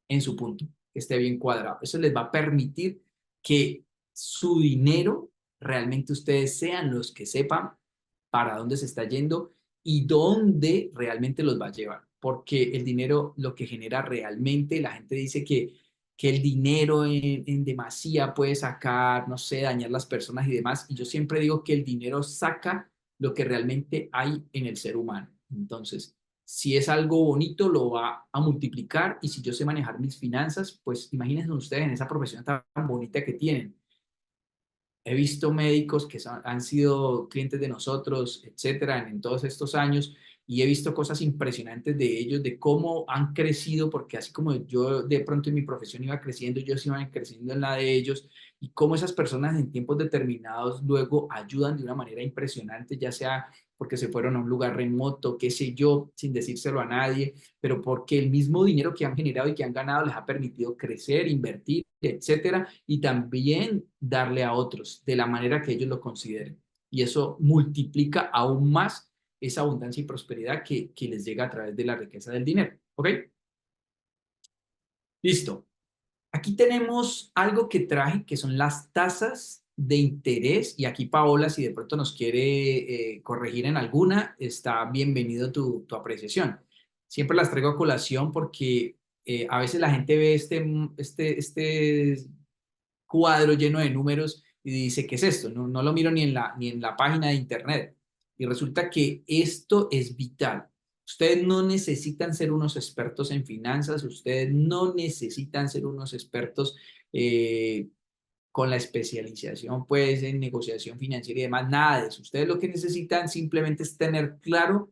en su punto, que esté bien cuadrado. Eso les va a permitir que su dinero realmente ustedes sean los que sepan para dónde se está yendo y dónde realmente los va a llevar. Porque el dinero lo que genera realmente, la gente dice que el dinero en demasía puede sacar, no sé, dañar las personas y demás. Y yo siempre digo que el dinero saca lo que realmente hay en el ser humano. Entonces, si es algo bonito, lo va a multiplicar. Y si yo sé manejar mis finanzas, pues imagínense ustedes en esa profesión tan bonita que tienen. He visto médicos que han sido clientes de nosotros, etcétera, en todos estos años y he visto cosas impresionantes de ellos, de cómo han crecido, porque así como yo de pronto en mi profesión iba creciendo, ellos iban creciendo en la de ellos, y cómo esas personas en tiempos determinados luego ayudan de una manera impresionante, ya sea porque se fueron a un lugar remoto, qué sé yo, sin decírselo a nadie, pero porque el mismo dinero que han generado y que han ganado les ha permitido crecer, invertir, etcétera, y también darle a otros de la manera que ellos lo consideren. Y eso multiplica aún más esa abundancia y prosperidad que les llega a través de la riqueza del dinero. ¿Ok? Listo. Aquí tenemos algo que traje, que son las tasas de interés. Y aquí, Paola, si de pronto nos quiere corregir en alguna, está bienvenido tu apreciación. Siempre las traigo a colación porque a veces la gente ve este cuadro lleno de números y dice, ¿qué es esto? No, no lo miro ni en la página de internet. Y resulta que esto es vital. Ustedes no necesitan ser unos expertos en finanzas, ustedes no necesitan ser unos expertos con la especialización pues en negociación financiera y demás, nada de eso. Ustedes lo que necesitan simplemente es tener claro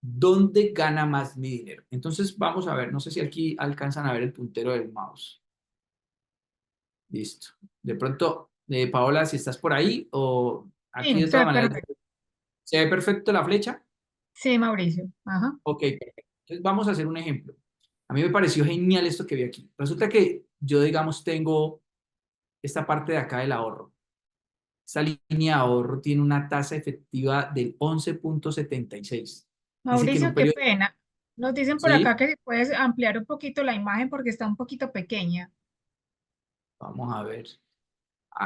dónde gana más mi dinero. Entonces vamos a ver, no sé si aquí alcanzan a ver el puntero del mouse. Listo. De pronto, Paola, si estás por ahí o aquí Sí, de se todas ve maneras, perfecto. ¿se ve perfecto la flecha? Sí, Mauricio. Ajá. Ok, perfecto. Entonces vamos a hacer un ejemplo. A mí me pareció genial esto que vi aquí. Resulta que yo, digamos, tengo esta parte de acá del ahorro. Esta línea de ahorro tiene una tasa efectiva del 11,76. Dice que en un Mauricio, qué periodo... pena. Nos dicen por acá Sí, que si puedes ampliar un poquito la imagen porque está un poquito pequeña. vamos a ver.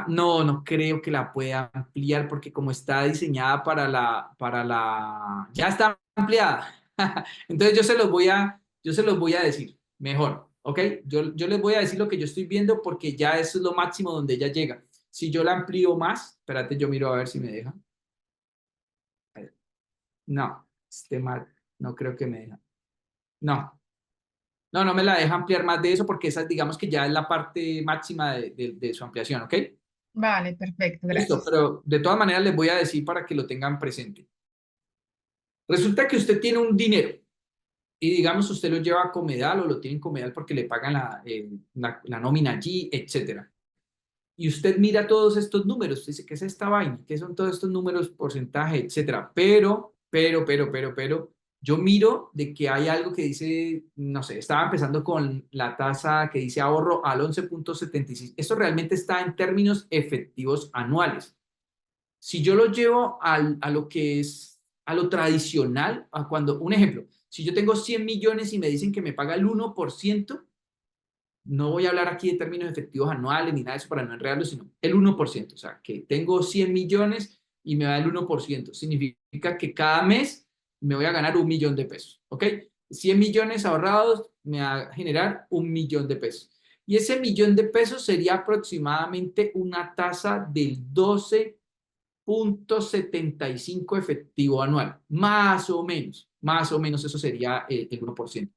No, no creo que la pueda ampliar porque como está diseñada ya está ampliada. Entonces yo se los voy a decir mejor, ¿ok? Yo les voy a decir lo que yo estoy viendo porque ya eso es lo máximo donde ella llega. Si yo la amplío más, espérate, yo miro a ver si me deja. No, mal, no creo que me deja. No, no me la deja ampliar más de eso porque esa digamos que ya es la parte máxima de su ampliación, ¿ok? Vale, perfecto, Listo, gracias. pero de todas maneras les voy a decir para que lo tengan presente. Resulta que usted tiene un dinero y digamos usted lo lleva a Comedal o lo tiene en Comedal porque le pagan la nómina allí, etcétera. Y usted mira todos estos números, usted dice, ¿qué es esta vaina? ¿Qué son todos estos números, porcentaje, etcétera? Pero, yo miro de que hay algo que dice, no sé, estaba empezando con la tasa que dice ahorro al 11,76. Esto realmente está en términos efectivos anuales. Si yo lo llevo a lo que es, a lo tradicional, a cuando, un ejemplo, si yo tengo 100 millones y me dicen que me paga el 1%, no voy a hablar aquí de términos efectivos anuales ni nada de eso para no enredarlo, sino el 1%. O sea, que tengo 100 millones y me da el 1%. Significa que cada mes me voy a ganar 1 millón de pesos. ¿Ok? 100 millones ahorrados me va a generar 1 millón de pesos. Y ese millón de pesos sería aproximadamente una tasa del 12,75 efectivo anual, más o menos eso sería el 1%.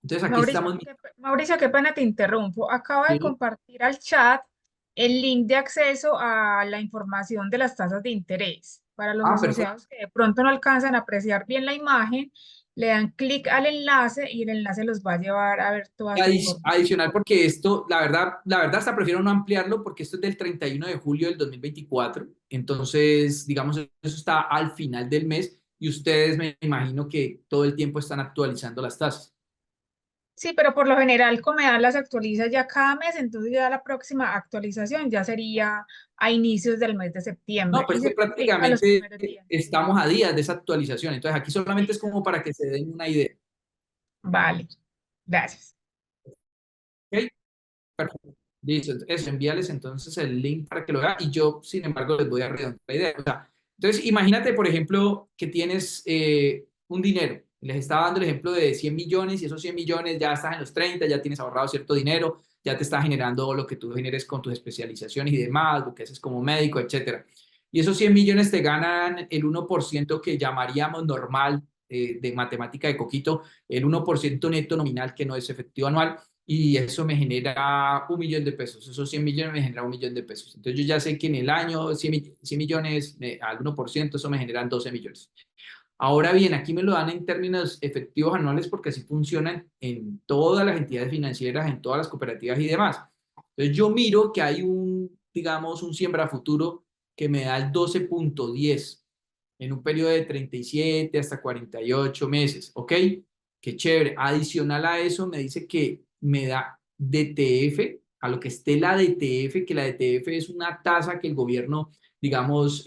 Entonces aquí Mauricio, estamos, Mauricio, qué pena te interrumpo. Acaba de sí. compartir al chat el link de acceso a la información de las tasas de interés. Para los Perfecto. asociados que de pronto no alcanzan a apreciar bien la imagen, le dan clic al enlace y el enlace los va a llevar a ver toda esta información. Adicional, porque esto, la verdad, hasta prefiero no ampliarlo porque esto es del 31 de julio del 2024. Entonces, digamos, eso está al final del mes y ustedes me imagino que todo el tiempo están actualizando las tasas. Sí, pero por lo general Comedal las actualiza ya cada mes, entonces ya la próxima actualización ya sería a inicios del mes de No, septiembre pues y se que publica los prácticamente primeros días. estamos a días de esa actualización. Entonces, aquí solamente es Listo. como para que se den una idea. Vale, gracias. ¿Ok? Perfecto. Listo. Eso, envíales entonces el link para que lo vean y yo, sin embargo, les voy a redondear la idea. O sea, entonces, imagínate, por ejemplo, que tienes un dinero. Les estaba dando el ejemplo de 100 millones y esos 100 millones ya estás en los 30, ya tienes ahorrado cierto dinero, ya te está generando lo que tú generes con tus especializaciones y demás, lo que haces como médico, etcétera. Y esos 100 millones te ganan el 1% que llamaríamos normal de matemática de coquito, el 1% neto nominal que no es efectivo anual y eso me genera 1 millón de pesos. Esos 100 millones me generan 1 millón de pesos. Entonces yo ya sé que en el año 100 millones al 1%, eso me generan 12 millones. Ahora bien, aquí me lo dan en términos efectivos anuales porque así funcionan en todas las entidades financieras, en todas las cooperativas y demás. Entonces yo miro que hay digamos, un siembra futuro que me da el 12,10 en un periodo de 37 hasta 48 meses, ¿ok? Qué chévere. Adicional a eso, me dice que me da DTF, a lo que esté la DTF, que la DTF es una tasa que el gobierno, digamos,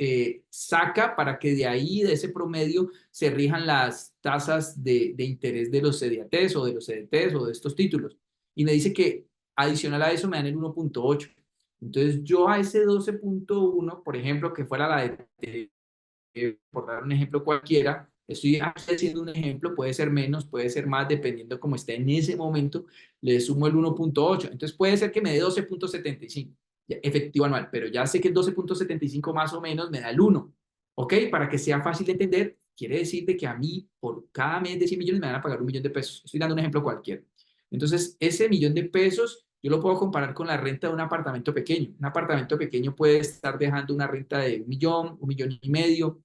saca para que de ahí, de ese promedio, se rijan las tasas de interés de los CDATs o de los CDTs o de estos títulos. Y me dice que adicional a eso me dan el 1,8. Entonces, yo a ese 12,1, por ejemplo, que fuera la DTF, por dar un ejemplo cualquiera, estoy haciendo un ejemplo, puede ser menos, puede ser más, dependiendo cómo esté en ese momento, le sumo el 1,8. Entonces puede ser que me dé 12,75 efectivo anual, pero ya sé que el 12,75 más o menos me da el 1, ¿ok? Para que sea fácil de entender, quiere decir de que a mí por cada mes de 100 millones me van a pagar 1 millón de pesos. Estoy dando un ejemplo cualquiera. Entonces, ese 1 millón de pesos yo lo puedo comparar con la renta de un apartamento pequeño. Un apartamento pequeño puede estar dejando una renta de 1 millón, 1,5 millones,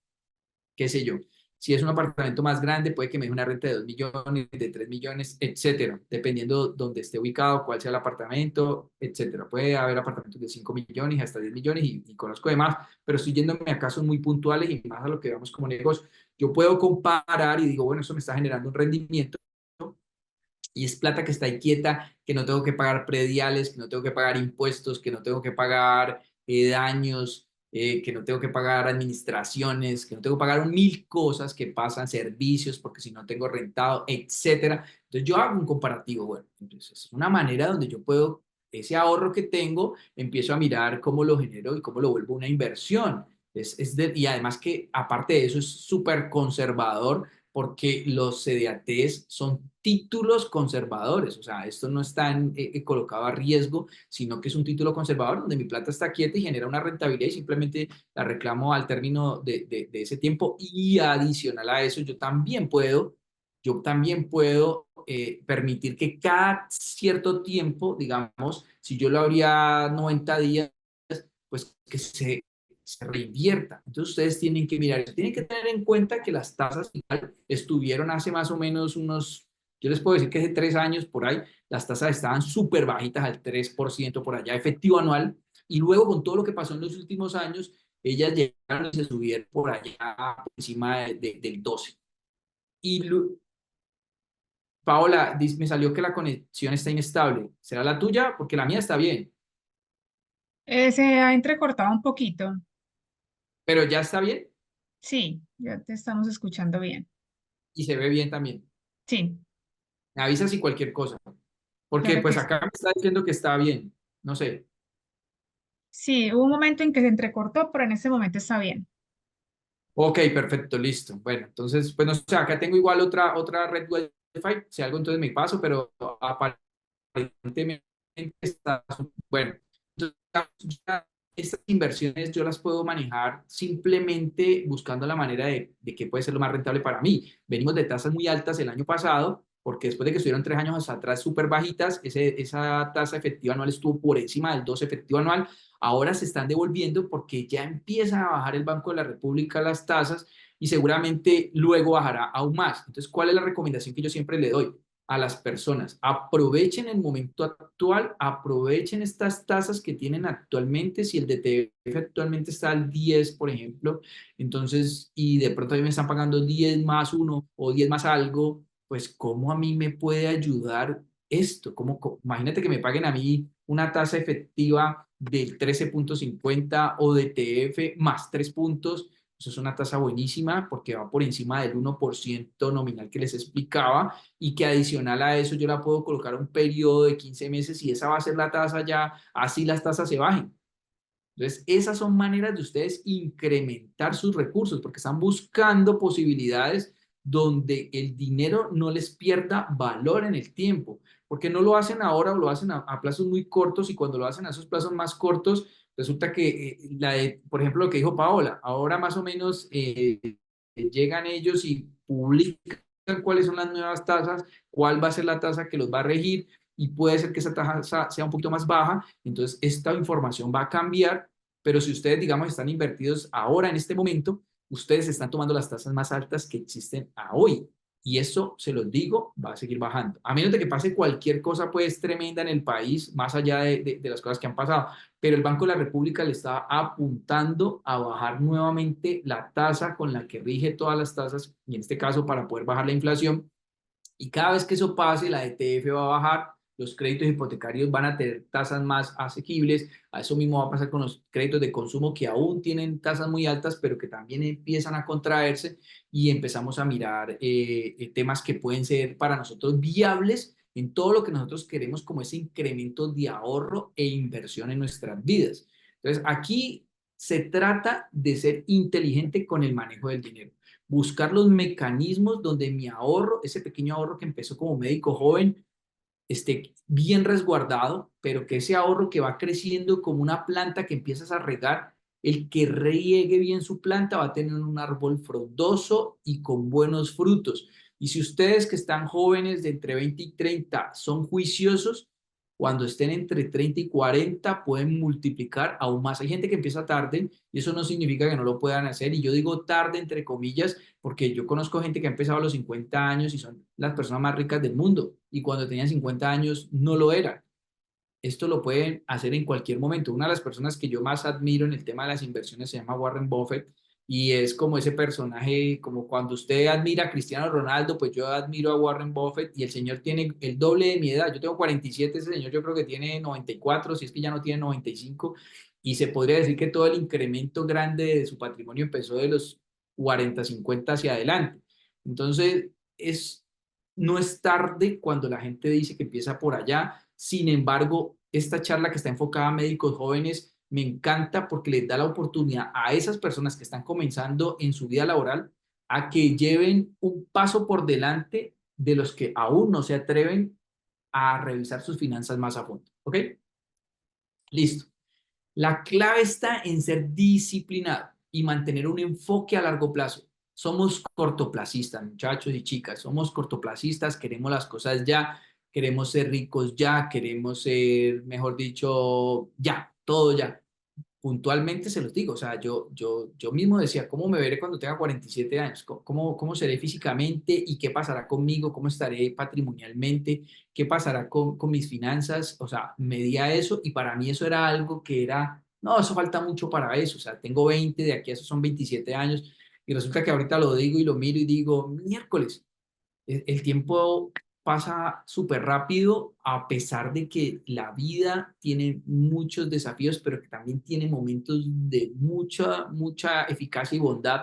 qué sé yo. Si es un apartamento más grande, puede que me dé una renta de 2 millones, de 3 millones, etcétera, dependiendo dónde esté ubicado, cuál sea el apartamento, etcétera. Puede haber apartamentos de 5 millones y hasta 10 millones y conozco de más, pero estoy yéndome a casos muy puntuales y más a lo que vemos como negocio. Yo puedo comparar y digo, bueno, eso me está generando un rendimiento y es plata que está ahí quieta, que no tengo que pagar prediales, que no tengo que pagar impuestos, que no tengo que pagar daños, que no tengo que pagar administraciones, que no tengo que pagar 1.000 cosas que pasan, servicios, porque si no tengo rentado, etcétera. Entonces yo hago un comparativo, bueno, entonces es una manera donde yo puedo, ese ahorro que tengo, empiezo a mirar cómo lo genero y cómo lo vuelvo una inversión. Y además que aparte de eso es súper conservador porque los CDATs son títulos conservadores, o sea, esto no está colocado a riesgo, sino que es un título conservador donde mi plata está quieta y genera una rentabilidad y simplemente la reclamo al término de ese tiempo y adicional a eso yo también puedo permitir que cada cierto tiempo, digamos, si yo lo abría 90 días, pues que se reinvierta. Entonces ustedes tienen que mirar, tienen que tener en cuenta que las tasas igual estuvieron hace más o menos yo les puedo decir que hace 3 años por ahí, las tasas estaban súper bajitas al 3% por allá, efectivo anual, y luego con todo lo que pasó en los últimos años, ellas llegaron y se subieron por allá por encima del 12. Y Paola, me salió que la conexión está inestable. ¿Será la tuya? Porque la mía está bien, Se ha entrecortado un poquito. pero ya está bien Sí, ya te estamos escuchando bien. y se ve bien también. Sí, Me avisas si cualquier cosa. Porque claro que pues sí. acá me está diciendo que está bien. No sé. Sí, hubo un momento en que se entrecortó, pero en este momento está bien. Ok, perfecto, listo. Bueno, entonces, pues no sé, acá tengo igual otra red Wi-Fi. Si algo, entonces me paso, pero aparentemente está bueno. Entonces, ya estas inversiones yo las puedo manejar simplemente buscando la manera de que puede ser lo más rentable para mí. Venimos de tasas muy altas el año pasado, porque después de que estuvieron 3 años atrás súper bajitas, esa tasa efectiva anual estuvo por encima del 2 efectivo anual. Ahora se están devolviendo porque ya empieza a bajar el Banco de la República las tasas y seguramente luego bajará aún más. Entonces, ¿cuál es la recomendación que yo siempre le doy a las personas? Aprovechen el momento actual, aprovechen estas tasas que tienen actualmente. Si el DTF actualmente está al 10, por ejemplo, entonces, y de pronto a mí me están pagando 10 más uno o 10 más algo, pues, ¿cómo a mí me puede ayudar esto? Imagínate que me paguen a mí una tasa efectiva del 13,50 o de TF más 3 puntos. Eso es una tasa buenísima porque va por encima del 1% nominal que les explicaba y que adicional a eso yo la puedo colocar a un periodo de 15 meses y esa va a ser la tasa ya, así las tasas se bajen. Entonces, esas son maneras de ustedes incrementar sus recursos porque están buscando posibilidades donde el dinero no les pierda valor en el tiempo, porque no lo hacen ahora o lo hacen a plazos muy cortos y cuando lo hacen a esos plazos más cortos, resulta que, por ejemplo, lo que dijo Paola, ahora más o menos llegan ellos y publican cuáles son las nuevas tasas, cuál va a ser la tasa que los va a regir y puede ser que esa tasa sea un poquito más baja, entonces esta información va a cambiar, pero si ustedes, digamos, están invertidos ahora en este momento, ustedes están tomando las tasas más altas que existen a hoy. Y eso, se los digo, va a seguir bajando. A menos de que pase cualquier cosa pues tremenda en el país, más allá de las cosas que han pasado. Pero el Banco de la República le está apuntando a bajar nuevamente la tasa con la que rige todas las tasas, y en este caso para poder bajar la inflación. Y cada vez que eso pase, la ETF va a bajar, los créditos hipotecarios van a tener tasas más asequibles. A eso mismo va a pasar con los créditos de consumo que aún tienen tasas muy altas, pero que también empiezan a contraerse, y empezamos a mirar temas que pueden ser para nosotros viables en todo lo que nosotros queremos, como ese incremento de ahorro e inversión en nuestras vidas. Entonces, aquí se trata de ser inteligente con el manejo del dinero, buscar los mecanismos donde mi ahorro, ese pequeño ahorro que empezó como médico joven, esté bien resguardado, pero que ese ahorro que va creciendo como una planta que empiezas a regar, el que riegue bien su planta va a tener un árbol frondoso y con buenos frutos. Y si ustedes que están jóvenes de entre 20 y 30 son juiciosos, cuando estén entre 30 y 40 pueden multiplicar aún más. Hay gente que empieza tarde y eso no significa que no lo puedan hacer. Y yo digo tarde entre comillas porque yo conozco gente que ha empezado a los 50 años y son las personas más ricas del mundo, y cuando tenían 50 años no lo eran. Esto lo pueden hacer en cualquier momento. Una de las personas que yo más admiro en el tema de las inversiones se llama Warren Buffett, y es como ese personaje, como cuando usted admira a Cristiano Ronaldo, pues yo admiro a Warren Buffett, y el señor tiene el doble de mi edad. Yo tengo 47, ese señor yo creo que tiene 94, si es que ya no tiene 95, y se podría decir que todo el incremento grande de su patrimonio empezó de los 40, 50 hacia adelante. Entonces, no es tarde cuando la gente dice que empieza por allá. Sin embargo, esta charla que está enfocada a médicos jóvenes me encanta porque les da la oportunidad a esas personas que están comenzando en su vida laboral a que lleven un paso por delante de los que aún no se atreven a revisar sus finanzas más a fondo. ¿Ok? Listo. La clave está en ser disciplinado y mantener un enfoque a largo plazo. Somos cortoplacistas, muchachos y chicas, somos cortoplacistas, queremos las cosas ya, queremos ser ricos ya, queremos ser, mejor dicho, ya, todo ya. Puntualmente se los digo, o sea, yo mismo decía, ¿cómo me veré cuando tenga 47 años? ¿Cómo seré físicamente y qué pasará conmigo? ¿Cómo estaré patrimonialmente? ¿Qué pasará con mis finanzas? O sea, medía eso, y para mí eso era algo que era, no, eso falta mucho para eso, o sea, tengo 20, de aquí a eso son 27 años, y resulta que ahorita lo digo y lo miro y digo, miércoles, el tiempo pasa súper rápido, a pesar de que la vida tiene muchos desafíos, pero que también tiene momentos de mucha eficacia y bondad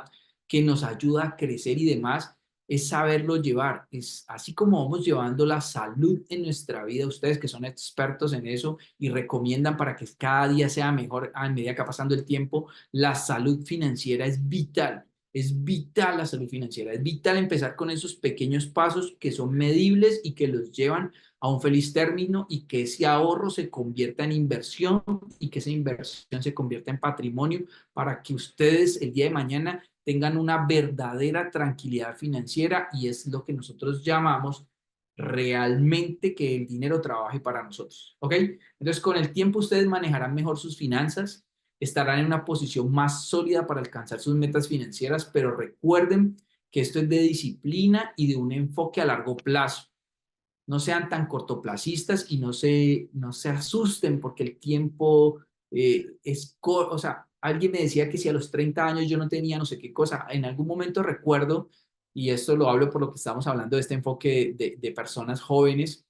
que nos ayuda a crecer y demás. Es saberlo llevar. Es así como vamos llevando la salud en nuestra vida, ustedes que son expertos en eso y recomiendan para que cada día sea mejor a medida que va pasando el tiempo. La salud financiera es vital. Es vital la salud financiera, es vital empezar con esos pequeños pasos que son medibles y que los llevan a un feliz término, y que ese ahorro se convierta en inversión, y que esa inversión se convierta en patrimonio, para que ustedes el día de mañana tengan una verdadera tranquilidad financiera, y es lo que nosotros llamamos realmente que el dinero trabaje para nosotros, ¿ok? Entonces, con el tiempo ustedes manejarán mejor sus finanzas, estarán en una posición más sólida para alcanzar sus metas financieras, pero recuerden que esto es de disciplina y de un enfoque a largo plazo. No sean tan cortoplacistas y no se asusten porque el tiempo o sea, alguien me decía que si a los 30 años yo no tenía no sé qué cosa, en algún momento recuerdo, y esto lo hablo por lo que estamos hablando de este enfoque de personas jóvenes.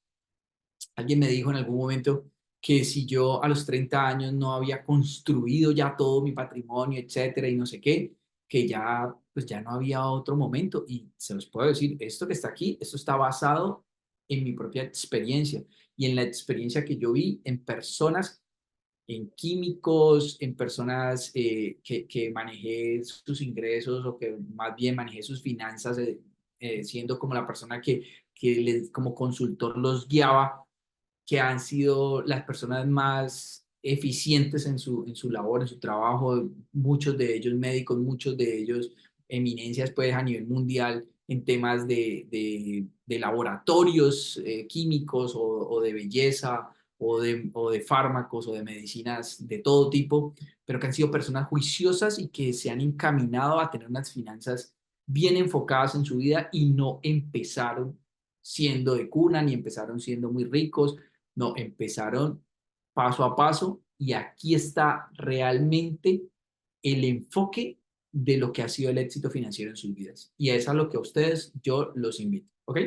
Alguien me dijo en algún momento que si yo a los 30 años no había construido ya todo mi patrimonio, etcétera, y no sé qué, que ya, pues ya no había otro momento. Y se los puedo decir, esto que está aquí, esto está basado en mi propia experiencia y en la experiencia que yo vi en personas, en químicos, en personas que manejé sus ingresos, o que más bien manejé sus finanzas, siendo como la persona que como consultor los guiaba, que han sido las personas más eficientes en su labor, en su trabajo, muchos de ellos médicos, muchos de ellos eminencias pues a nivel mundial en temas de laboratorios químicos o de belleza o de fármacos o de medicinas de todo tipo, pero que han sido personas juiciosas y que se han encaminado a tener unas finanzas bien enfocadas en su vida y no empezaron siendo de cuna ni empezaron siendo muy ricos, no, empezaron paso a paso y aquí está realmente el enfoque de lo que ha sido el éxito financiero en sus vidas. Y es a lo que a ustedes yo los invito, ¿ok?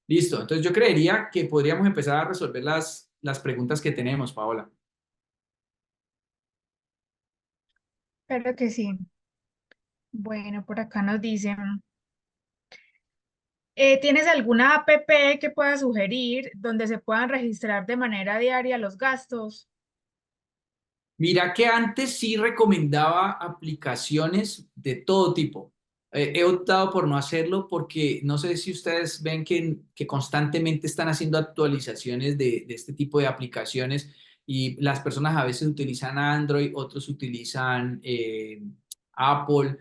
Listo, entonces yo creería que podríamos empezar a resolver las preguntas que tenemos, Paola. Claro que sí. Bueno, por acá nos dicen, ¿tienes alguna app que puedas sugerir donde se puedan registrar de manera diaria los gastos? Mira que antes sí recomendaba aplicaciones de todo tipo. He optado por no hacerlo porque no sé si ustedes ven que constantemente están haciendo actualizaciones de este tipo de aplicaciones y las personas a veces utilizan Android, otros utilizan Apple,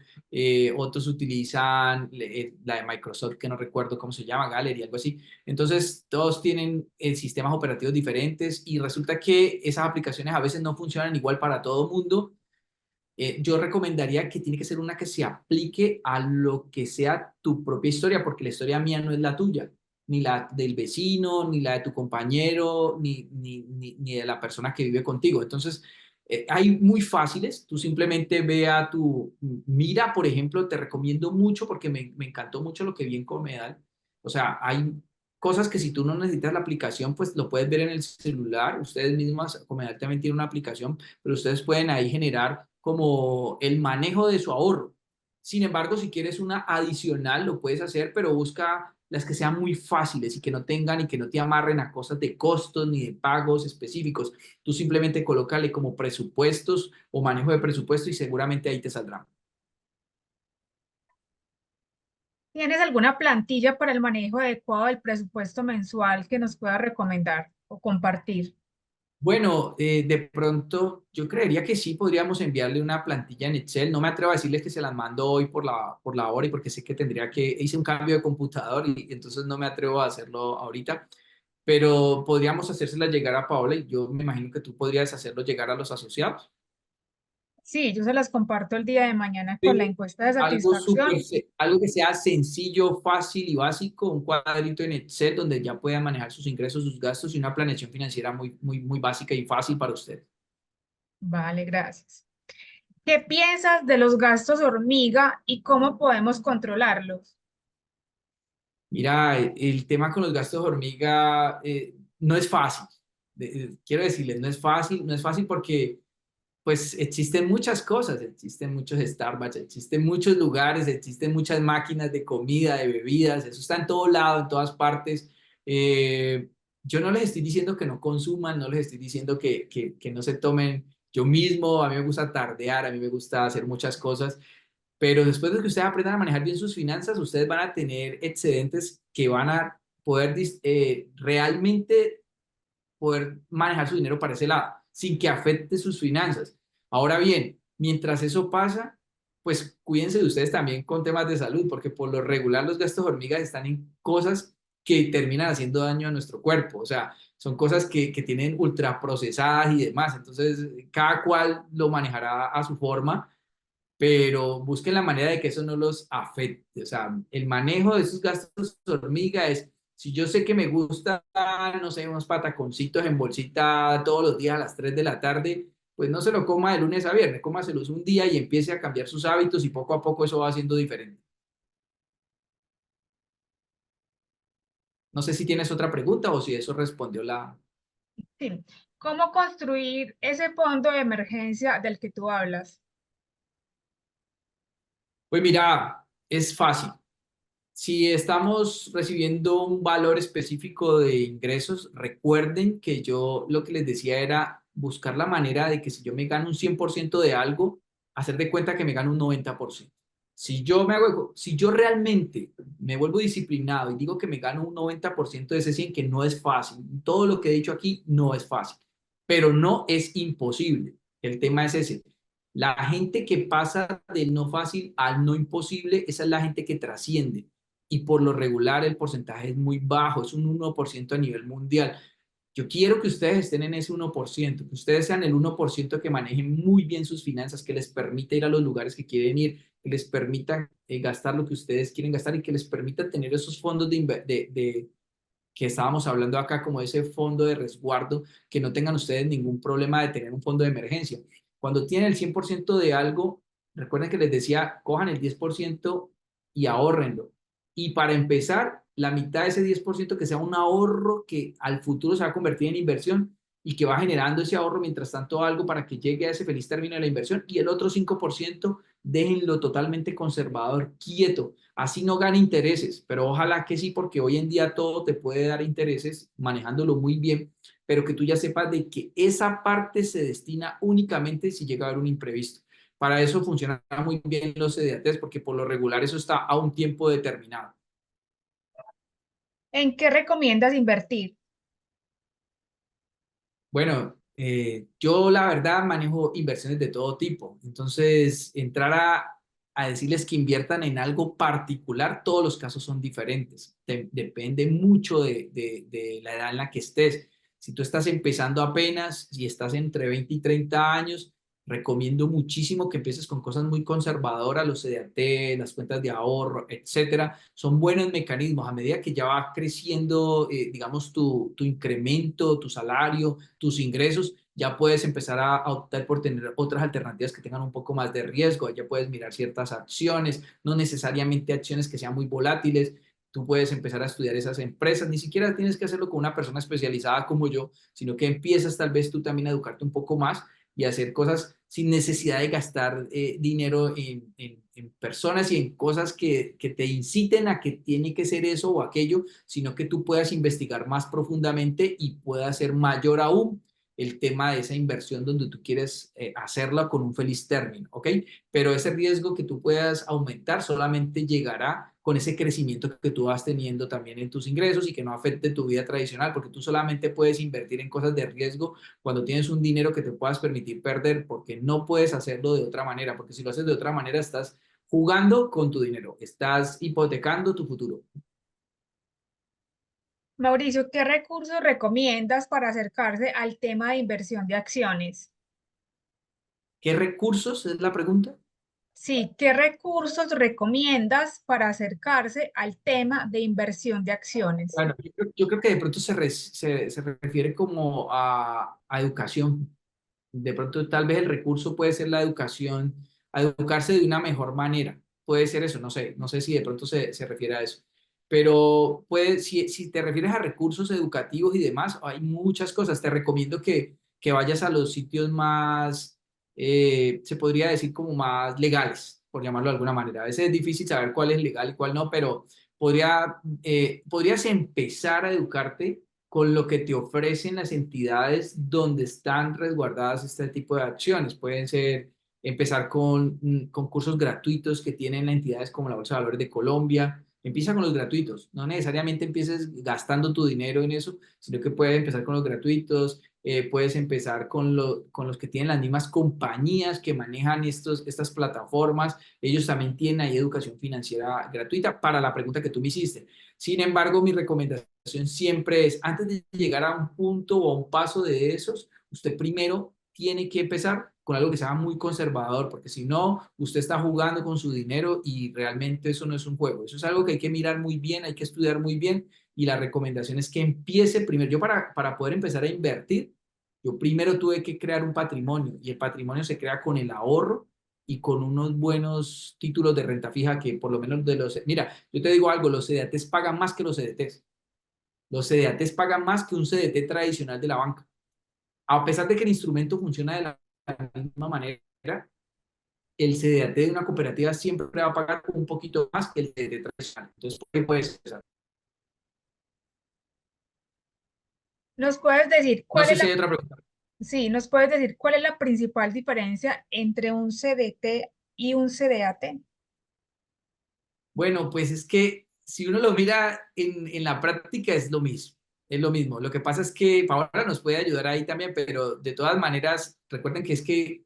otros utilizan la de Microsoft, que no recuerdo cómo se llama, Gallery, algo así. Entonces, todos tienen sistemas operativos diferentes y resulta que esas aplicaciones a veces no funcionan igual para todo el mundo. Yo recomendaría que tiene que ser una que se aplique a lo que sea tu propia historia, porque la historia mía no es la tuya, ni la del vecino, ni la de tu compañero, ni de la persona que vive contigo. Entonces, hay muy fáciles. Tú simplemente ve a tu Mira, por ejemplo, te recomiendo mucho porque me encantó mucho lo que vi en Comedal. O sea, hay cosas que si tú no necesitas la aplicación, pues lo puedes ver en el celular. Ustedes mismas, Comedal también tiene una aplicación, pero ustedes pueden ahí generar como el manejo de su ahorro. Sin embargo, si quieres una adicional, lo puedes hacer, pero busca las que sean muy fáciles y que no tengan y que no te amarren a cosas de costos ni de pagos específicos. Tú simplemente colócale como presupuestos o manejo de presupuesto y seguramente ahí te saldrá. ¿Tienes alguna plantilla para el manejo adecuado del presupuesto mensual que nos pueda recomendar o compartir? Bueno, de pronto yo creería que sí podríamos enviarle una plantilla en Excel. No me atrevo a decirles que se las mando hoy por la hora y porque sé que hice un cambio de computador y entonces no me atrevo a hacerlo ahorita, pero podríamos hacérsela llegar a Paola y yo me imagino que tú podrías hacerlo llegar a los asociados. Sí, yo se las comparto el día de mañana con la encuesta de Algo satisfacción. algo que sea sencillo, fácil y básico, un cuadrito en Excel donde ya puedan manejar sus ingresos, sus gastos y una planeación financiera muy básica y fácil para usted. Vale, gracias. ¿Qué piensas de los gastos hormiga y cómo podemos controlarlos? Mira, el tema con los gastos hormiga no es fácil. Quiero decirles, no es fácil porque pues existen muchas cosas, existen muchos Starbucks, existen muchos lugares, existen muchas máquinas de comida, de bebidas, eso está en todo lado, en todas partes. Eh, yo no les estoy diciendo que no consuman, no les estoy diciendo que no se tomen. Yo mismo, a mí me gusta tardear, a mí me gusta hacer muchas cosas, pero después de que ustedes aprendan a manejar bien sus finanzas, ustedes van a tener excedentes que van a poder realmente poder manejar su dinero para ese lado, sin que afecte sus finanzas. Ahora bien, mientras eso pasa, pues cuídense de ustedes también con temas de salud, porque por lo regular los gastos hormigas están en cosas que terminan haciendo daño a nuestro cuerpo, o sea, son cosas que tienen ultraprocesadas y demás, entonces cada cual lo manejará a su forma, pero busquen la manera de que eso no los afecte. O sea, el manejo de esos gastos hormiga es, si yo sé que me gusta, no sé, unos pataconcitos en bolsita todos los días a las 3 de la tarde, pues no se lo coma de lunes a viernes, cómaselos un día y empiece a cambiar sus hábitos y poco a poco eso va siendo diferente. No sé si tienes otra pregunta o si eso respondió la... Sí. ¿Cómo construir ese fondo de emergencia del que tú hablas? Pues mira, es fácil. Si estamos recibiendo un valor específico de ingresos, recuerden que yo lo que les decía era buscar la manera de que si yo me gano un 100% de algo, hacer de cuenta que me gano un 90%. Si yo realmente me vuelvo disciplinado y digo que me gano un 90% de ese 100, que no es fácil, todo lo que he dicho aquí no es fácil, pero no es imposible. El tema es ese. La gente que pasa del no fácil al no imposible, esa es la gente que trasciende y por lo regular el porcentaje es muy bajo, es un 1% a nivel mundial. Yo quiero que ustedes estén en ese 1%, que ustedes sean el 1% que manejen muy bien sus finanzas, que les permita ir a los lugares que quieren ir, que les permita gastar lo que ustedes quieren gastar y que les permita tener esos fondos que estábamos hablando acá, como ese fondo de resguardo, que no tengan ustedes ningún problema de tener un fondo de emergencia. Cuando tienen el 100% de algo, recuerden que les decía, cojan el 10% y ahórrenlo. Y para empezar, la mitad de ese 10% que sea un ahorro que al futuro se va a convertir en inversión y que va generando ese ahorro mientras tanto algo para que llegue a ese feliz término de la inversión. Y el otro 5% déjenlo totalmente conservador, quieto. Así no gane intereses, pero ojalá que sí, porque hoy en día todo te puede dar intereses manejándolo muy bien, pero que tú ya sepas de que esa parte se destina únicamente si llega a haber un imprevisto. Para eso funcionan muy bien los CDTs, porque por lo regular eso está a un tiempo determinado. ¿En qué recomiendas invertir? Bueno, yo la verdad manejo inversiones de todo tipo. Entonces, entrar a decirles que inviertan en algo particular, todos los casos son diferentes. Depende mucho de la edad en la que estés. Si tú estás empezando apenas, si estás entre 20 y 30 años, recomiendo muchísimo que empieces con cosas muy conservadoras, los CDT, las cuentas de ahorro, etcétera. Son buenos mecanismos. A medida que ya va creciendo, digamos, tu incremento, tu salario, tus ingresos, ya puedes empezar a optar por tener otras alternativas que tengan un poco más de riesgo. Ya puedes mirar ciertas acciones, no necesariamente acciones que sean muy volátiles. Tú puedes empezar a estudiar esas empresas. Ni siquiera tienes que hacerlo con una persona especializada como yo, sino que empiezas tal vez tú también a educarte un poco más y hacer cosas sin necesidad de gastar dinero en personas y en cosas que te inciten a que tiene que ser eso o aquello, sino que tú puedas investigar más profundamente y pueda ser mayor aún el tema de esa inversión donde tú quieres hacerla con un feliz término, ¿ok? Pero ese riesgo que tú puedas aumentar solamente llegará con ese crecimiento que tú vas teniendo también en tus ingresos y que no afecte tu vida tradicional, porque tú solamente puedes invertir en cosas de riesgo cuando tienes un dinero que te puedas permitir perder, porque no puedes hacerlo de otra manera, porque si lo haces de otra manera estás jugando con tu dinero, estás hipotecando tu futuro. Mauricio, ¿qué recursos recomiendas para acercarse al tema de inversión de acciones? ¿Qué recursos es la pregunta? Sí, ¿qué recursos recomiendas para acercarse al tema de inversión de acciones? Bueno, yo creo que de pronto se refiere como a educación. De pronto tal vez el recurso puede ser la educación, a educarse de una mejor manera. Puede ser eso, no sé si de pronto se refiere a eso. Pero puede, si te refieres a recursos educativos y demás, hay muchas cosas. Te recomiendo que vayas a los sitios más, se podría decir como más legales, por llamarlo de alguna manera. A veces es difícil saber cuál es legal y cuál no, pero podrías empezar a educarte con lo que te ofrecen las entidades donde están resguardadas este tipo de acciones. Pueden ser empezar con cursos gratuitos que tienen las entidades como la Bolsa de Valores de Colombia. Empieza con los gratuitos, no necesariamente empieces gastando tu dinero en eso, sino que puedes empezar con los gratuitos, puedes empezar con los que tienen las mismas compañías que manejan estas plataformas. Ellos también tienen ahí educación financiera gratuita para la pregunta que tú me hiciste. Sin embargo, mi recomendación siempre es, antes de llegar a un punto o a un paso de esos, usted primero tiene que empezar con algo que sea muy conservador, porque si no, usted está jugando con su dinero y realmente eso no es un juego. Eso es algo que hay que mirar muy bien, hay que estudiar muy bien y la recomendación es que empiece primero. Yo para poder empezar a invertir, yo primero tuve que crear un patrimonio y el patrimonio se crea con el ahorro y con unos buenos títulos de renta fija que por lo menos de los... Mira, yo te digo algo, los CDTs pagan más que los CDTs. Los CDTs pagan más que un CDT tradicional de la banca. A pesar de que el instrumento funciona de la misma manera, el CDT de una cooperativa siempre va a pagar un poquito más que el CDT tradicional. Entonces, ¿por qué puedes empezar? ¿Nos puedes decir No cuál sé es si la, hay otra pregunta. sí, nos puedes decir cuál es la principal diferencia entre un CDT y un CDAT? Bueno, pues es que si uno lo mira en la práctica es lo mismo. Es lo mismo. Lo que pasa es que Paola nos puede ayudar ahí también, pero de todas maneras, recuerden que es que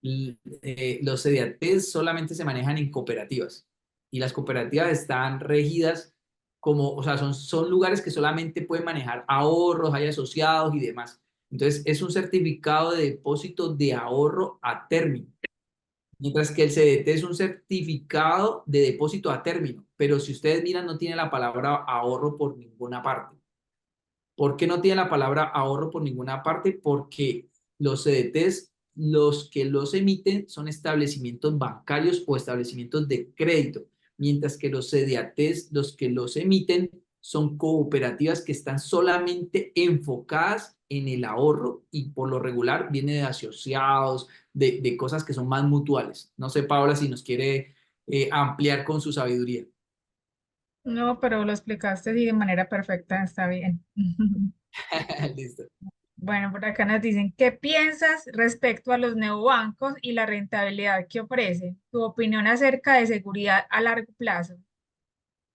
los CDATs solamente se manejan en cooperativas y las cooperativas están regidas como, o sea, son lugares que solamente pueden manejar ahorros, hay asociados y demás. Entonces, es un certificado de depósito de ahorro a término. Mientras que el CDT es un certificado de depósito a término, pero si ustedes miran, no tiene la palabra ahorro por ninguna parte. ¿Por qué no tiene la palabra ahorro por ninguna parte? Porque los CDTs, los que los emiten son establecimientos bancarios o establecimientos de crédito, mientras que los CDATs, los que los emiten, son cooperativas que están solamente enfocadas en el ahorro y por lo regular viene de asociados, de cosas que son más mutuales. No sé, Paola, si nos quiere ampliar con su sabiduría. No, pero lo explicaste así de manera perfecta, está bien. Listo. Bueno, por acá nos dicen, ¿qué piensas respecto a los neobancos y la rentabilidad que ofrecen? ¿Tu opinión acerca de seguridad a largo plazo?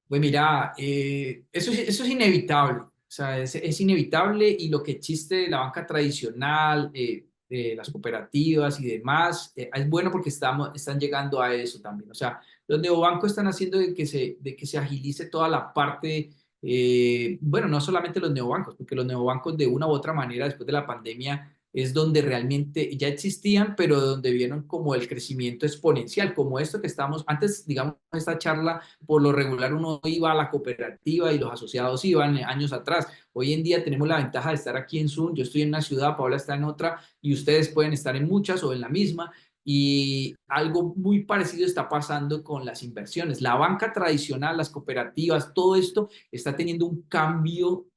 Pues mira, eso es inevitable, o sea, es inevitable y lo que existe de la banca tradicional, de las cooperativas y demás, es bueno porque están llegando a eso también. O sea, los neobancos están haciendo de que se agilice toda la parte, bueno, no solamente los neobancos, porque los neobancos de una u otra manera después de la pandemia es donde realmente ya existían, pero donde vieron como el crecimiento exponencial, como esto que estamos, antes, digamos, esta charla por lo regular uno iba a la cooperativa y los asociados iban años atrás. Hoy en día tenemos la ventaja de estar aquí en Zoom. Yo estoy en una ciudad, Paola está en otra y ustedes pueden estar en muchas o en la misma. Y algo muy parecido está pasando con las inversiones. La banca tradicional, las cooperativas, todo esto está teniendo un cambio,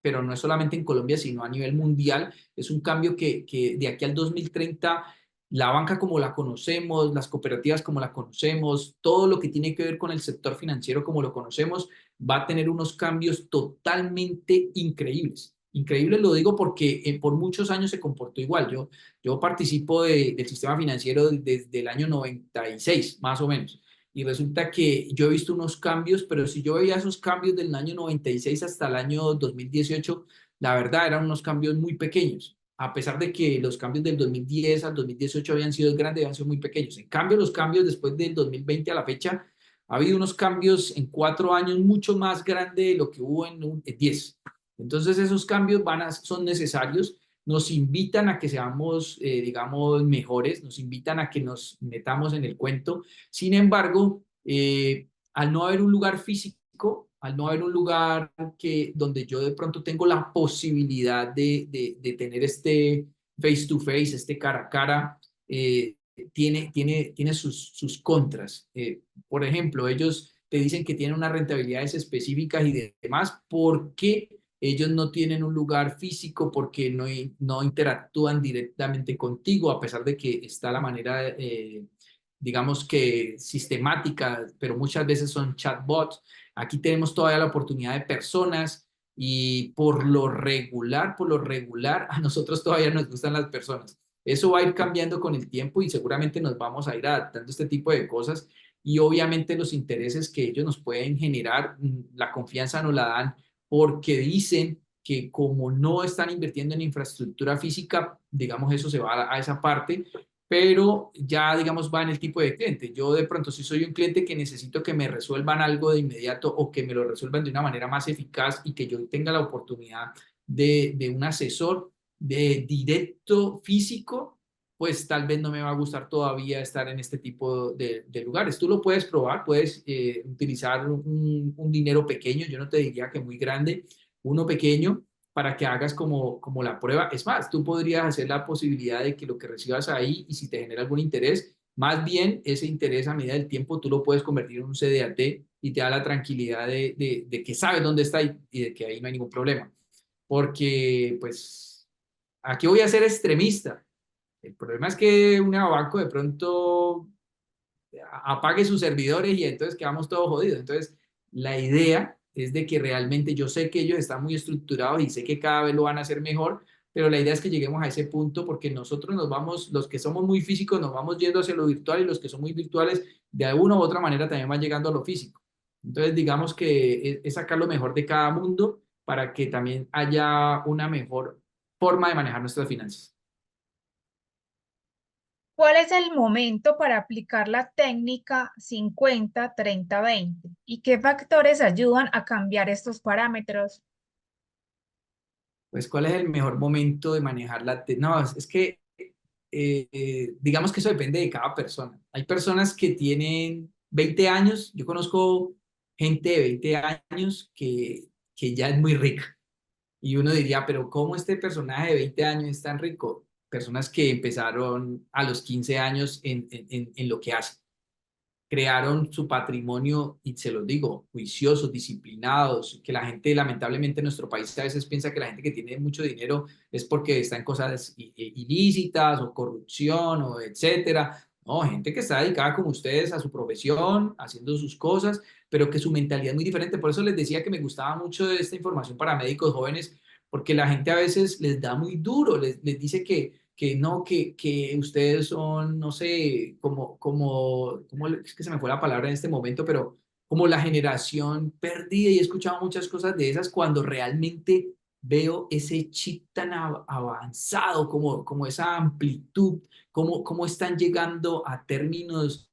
pero no es solamente en Colombia, sino a nivel mundial. Es un cambio que de aquí al 2030, la banca como la conocemos, las cooperativas como la conocemos, todo lo que tiene que ver con el sector financiero como lo conocemos, va a tener unos cambios totalmente increíbles. Increíbles lo digo porque por muchos años se comportó igual. Yo participo del sistema financiero desde el año 96, más o menos. Y resulta que yo he visto unos cambios, pero si yo veía esos cambios del año 96 hasta el año 2018, la verdad eran unos cambios muy pequeños. A pesar de que los cambios del 2010 al 2018 habían sido grandes, habían sido muy pequeños. En cambio, los cambios después del 2020 a la fecha, ha habido unos cambios en 4 años mucho más grandes de lo que hubo en 10. Entonces, esos cambios son necesarios, nos invitan a que seamos, digamos, mejores, nos invitan a que nos metamos en el cuento. Sin embargo, al no haber un lugar físico, al no haber un lugar donde yo de pronto tengo la posibilidad de tener este face to face, este cara a cara, tiene sus contras. Por ejemplo, ellos te dicen que tienen unas rentabilidades específicas y demás, porque ellos no tienen un lugar físico, porque no interactúan directamente contigo, a pesar de que está la manera, digamos que sistemática, pero muchas veces son chatbots. Aquí tenemos todavía la oportunidad de personas y por lo regular, a nosotros todavía nos gustan las personas. Eso va a ir cambiando con el tiempo y seguramente nos vamos a ir adaptando a este tipo de cosas y obviamente los intereses que ellos nos pueden generar, la confianza nos la dan porque dicen que como no están invirtiendo en infraestructura física, digamos, eso se va a esa parte, pero ya, digamos, va en el tipo de cliente. Yo de pronto, si soy un cliente que necesito que me resuelvan algo de inmediato o que me lo resuelvan de una manera más eficaz y que yo tenga la oportunidad de un asesor de directo físico, pues tal vez no me va a gustar todavía estar en este tipo de lugares. Tú lo puedes probar, puedes utilizar un dinero pequeño, yo no te diría que muy grande, uno pequeño, para que hagas como la prueba. Es más, tú podrías hacer la posibilidad de que lo que recibas ahí y si te genera algún interés, más bien ese interés a medida del tiempo tú lo puedes convertir en un CDAT y te da la tranquilidad de que sabes dónde está y de que ahí no hay ningún problema. Porque, pues, aquí voy a ser extremista. El problema es que un banco de pronto apague sus servidores y entonces quedamos todos jodidos. Entonces, la idea es de que realmente yo sé que ellos están muy estructurados y sé que cada vez lo van a hacer mejor, pero la idea es que lleguemos a ese punto porque nosotros nos vamos, los que somos muy físicos, nos vamos yendo hacia lo virtual y los que son muy virtuales, de una u otra manera también van llegando a lo físico. Entonces, digamos que es sacar lo mejor de cada mundo para que también haya una mejor forma de manejar nuestras finanzas. ¿Cuál es el momento para aplicar la técnica 50-30-20? ¿Y qué factores ayudan a cambiar estos parámetros? Pues, ¿cuál es el mejor momento de manejar No, es que digamos que eso depende de cada persona. Hay personas que tienen 20 años, yo conozco gente de 20 años que ya es muy rica. Y uno diría, pero ¿cómo este personaje de 20 años es tan rico? Personas que empezaron a los 15 años en lo que hacen. Crearon su patrimonio, y se los digo, juiciosos, disciplinados, que la gente, lamentablemente en nuestro país a veces piensa que la gente que tiene mucho dinero es porque está en cosas ilícitas o corrupción o etcétera. No, gente que está dedicada como ustedes a su profesión, haciendo sus cosas, pero que su mentalidad es muy diferente. Por eso les decía que me gustaba mucho esta información para médicos jóvenes, porque la gente a veces les da muy duro, les dice que no, que ustedes son, no sé, es que se me fue la palabra en este momento, pero como la generación perdida, y he escuchado muchas cosas de esas cuando realmente veo ese chip tan avanzado, como esa amplitud, cómo están llegando a términos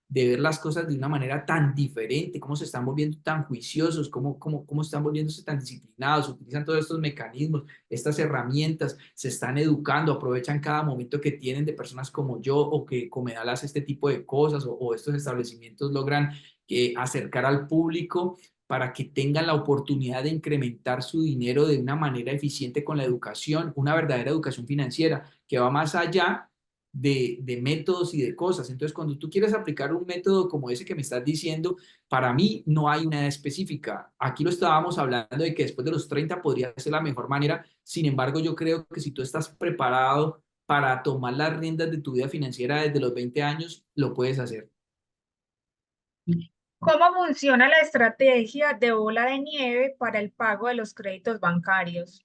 de ver las cosas de una manera tan diferente, cómo se están volviendo tan juiciosos, cómo están volviéndose tan disciplinados, utilizan todos estos mecanismos, estas herramientas, se están educando, aprovechan cada momento que tienen de personas como yo o que Comedal hace este tipo de cosas o estos establecimientos logran acercar al público para que tengan la oportunidad de incrementar su dinero de una manera eficiente con la educación, una verdadera educación financiera que va más allá de métodos y de cosas. Entonces, cuando tú quieres aplicar un método como ese que me estás diciendo, para mí no hay una edad específica. Aquí lo estábamos hablando de que después de los 30 podría ser la mejor manera. Sin embargo, yo creo que si tú estás preparado para tomar las riendas de tu vida financiera desde los 20 años, lo puedes hacer. ¿Cómo funciona la estrategia de bola de nieve para el pago de los créditos bancarios?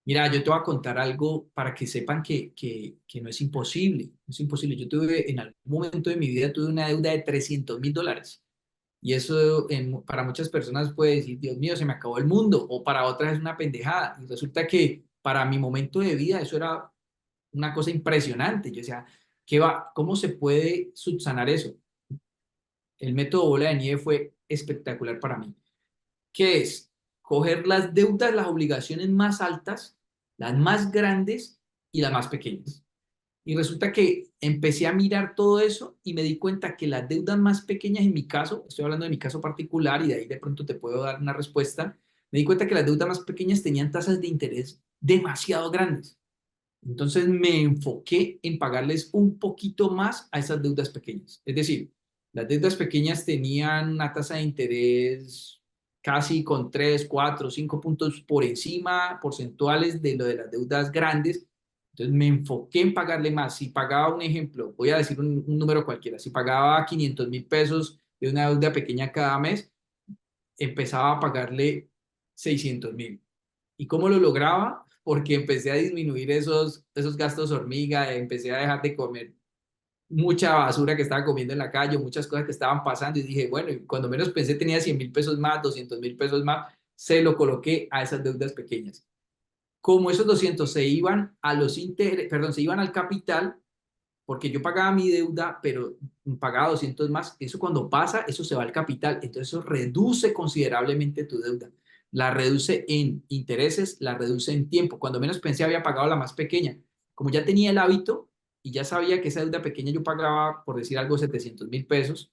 Mira, yo te voy a contar algo para que sepan que no es imposible. No es imposible. Yo tuve, en algún momento de mi vida, tuve una deuda de $300.000. Y eso para muchas personas puede decir, Dios mío, se me acabó el mundo, o para otras es una pendejada. Y resulta que para mi momento de vida eso era una cosa impresionante. Yo decía, ¿cómo se puede subsanar eso? El método bola de nieve fue espectacular para mí. ¿Qué es? Coger las deudas, las obligaciones más altas, las más grandes y las más pequeñas. Y resulta que empecé a mirar todo eso y me di cuenta que las deudas más pequeñas, en mi caso, estoy hablando de mi caso particular y de ahí de pronto te puedo dar una respuesta, me di cuenta que las deudas más pequeñas tenían tasas de interés demasiado grandes. Entonces me enfoqué en pagarles un poquito más a esas deudas pequeñas. Es decir, las deudas pequeñas tenían una tasa de interés casi con 3, 4, 5 puntos por encima, porcentuales de lo de las deudas grandes. Entonces me enfoqué en pagarle más. Si pagaba un ejemplo, voy a decir un número cualquiera, si pagaba 500.000 pesos de una deuda pequeña cada mes, empezaba a pagarle 600.000. ¿Y cómo lo lograba? Porque empecé a disminuir esos gastos hormiga, empecé a dejar de comer mucha basura que estaba comiendo en la calle, muchas cosas que estaban pasando y dije, bueno, y cuando menos pensé tenía 100.000 pesos más, 200.000 pesos más, se lo coloqué a esas deudas pequeñas. Como esos 200 se iban a los perdón, se iban al capital, porque yo pagaba mi deuda, pero pagaba 200 más, eso cuando pasa, eso se va al capital, entonces eso reduce considerablemente tu deuda. La reduce en intereses, la reduce en tiempo. Cuando menos pensé había pagado la más pequeña. Como ya tenía el hábito y ya sabía que esa deuda pequeña yo pagaba, por decir algo, 700.000 pesos,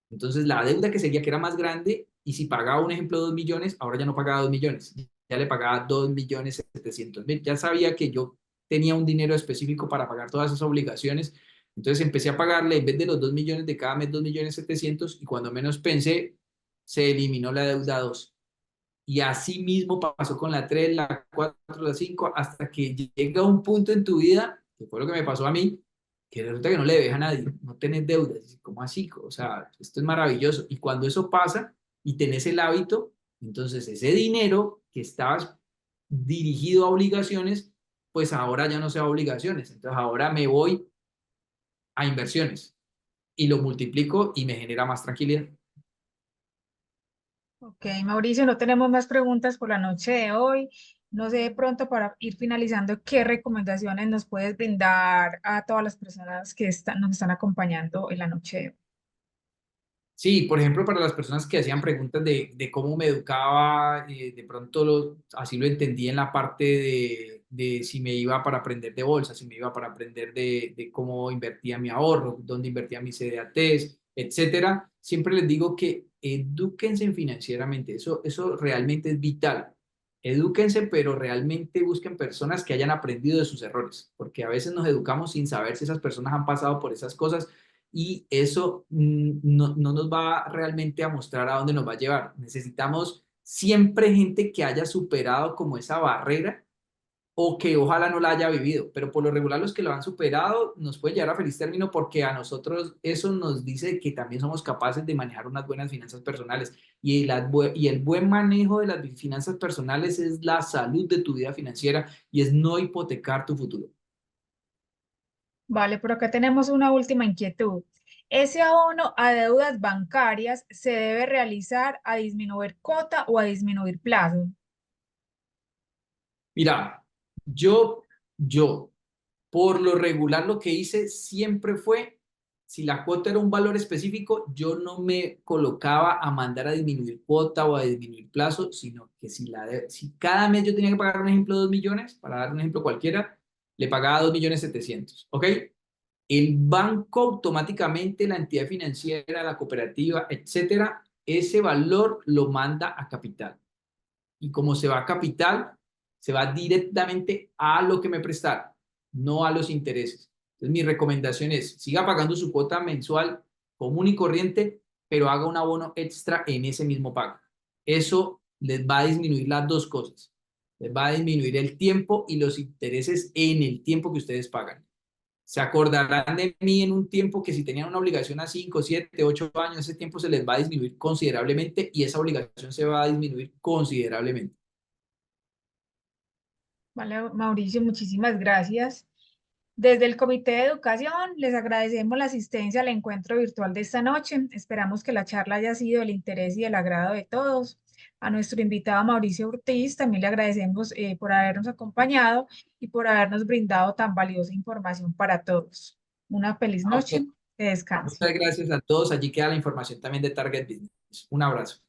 entonces la deuda que seguía que era más grande, y si pagaba un ejemplo 2 millones, ahora ya no pagaba 2 millones, ya le pagaba 2.700.000. Ya sabía que yo tenía un dinero específico para pagar todas esas obligaciones. Entonces empecé a pagarle, en vez de los 2 millones de cada mes, 2.700.000, y cuando menos pensé, se eliminó la deuda 2. Y así mismo pasó con la 3, la 4, la 5, hasta que llega un punto en tu vida, que fue lo que me pasó a mí, que resulta que no le debes a nadie, no tenés deudas. ¿Cómo así? O sea, esto es maravilloso. Y cuando eso pasa y tenés el hábito, entonces ese dinero que estabas dirigido a obligaciones, pues ahora ya no sea obligaciones. Entonces ahora me voy a inversiones y lo multiplico y me genera más tranquilidad. Ok, Mauricio, no tenemos más preguntas por la noche de hoy. No sé, de pronto para ir finalizando, ¿qué recomendaciones nos puedes brindar a todas las personas que nos están acompañando en la noche de hoy? Sí, por ejemplo, para las personas que hacían preguntas de cómo me educaba, de pronto así lo entendí en la parte de si me iba para aprender de bolsa, si me iba para aprender de cómo invertía mi ahorro, dónde invertía mis CDATs, etcétera. Siempre les digo que edúquense financieramente, eso realmente es vital. Edúquense, pero realmente busquen personas que hayan aprendido de sus errores, porque a veces nos educamos sin saber si esas personas han pasado por esas cosas y eso no nos va realmente a mostrar a dónde nos va a llevar. Necesitamos siempre gente que haya superado como esa barrera o que ojalá no la haya vivido, pero por lo regular los que lo han superado nos puede llevar a feliz término porque a nosotros eso nos dice que también somos capaces de manejar unas buenas finanzas personales y el buen manejo de las finanzas personales es la salud de tu vida financiera y es no hipotecar tu futuro. Vale, por acá tenemos una última inquietud. ¿Ese abono a deudas bancarias se debe realizar a disminuir cuota o a disminuir plazo? Mira, yo por lo regular lo que hice siempre fue, si la cuota era un valor específico, yo no me colocaba a mandar a disminuir cuota o a disminuir plazo, sino que si cada mes yo tenía que pagar, un ejemplo, 2 millones, para dar un ejemplo cualquiera, le pagaba 2.700.000, ¿ok? El banco automáticamente, la entidad financiera, la cooperativa, etcétera, ese valor lo manda a capital. Y como se va a capital, se va directamente a lo que me prestaron, no a los intereses. Entonces, mi recomendación es, siga pagando su cuota mensual común y corriente, pero haga un abono extra en ese mismo pago. Eso les va a disminuir las dos cosas. Les va a disminuir el tiempo y los intereses en el tiempo que ustedes pagan. Se acordarán de mí en un tiempo que si tenían una obligación a 5, 7, 8 años, ese tiempo se les va a disminuir considerablemente y esa obligación se va a disminuir considerablemente. Vale, Mauricio, muchísimas gracias. Desde el Comité de Educación les agradecemos la asistencia al encuentro virtual de esta noche. Esperamos que la charla haya sido del interés y del agrado de todos. A nuestro invitado Mauricio Ortiz también le agradecemos por habernos acompañado y por habernos brindado tan valiosa información para todos. Una feliz A usted. noche. Que descanse. Muchas gracias a todos. Allí queda la información también de Target Business. Un abrazo.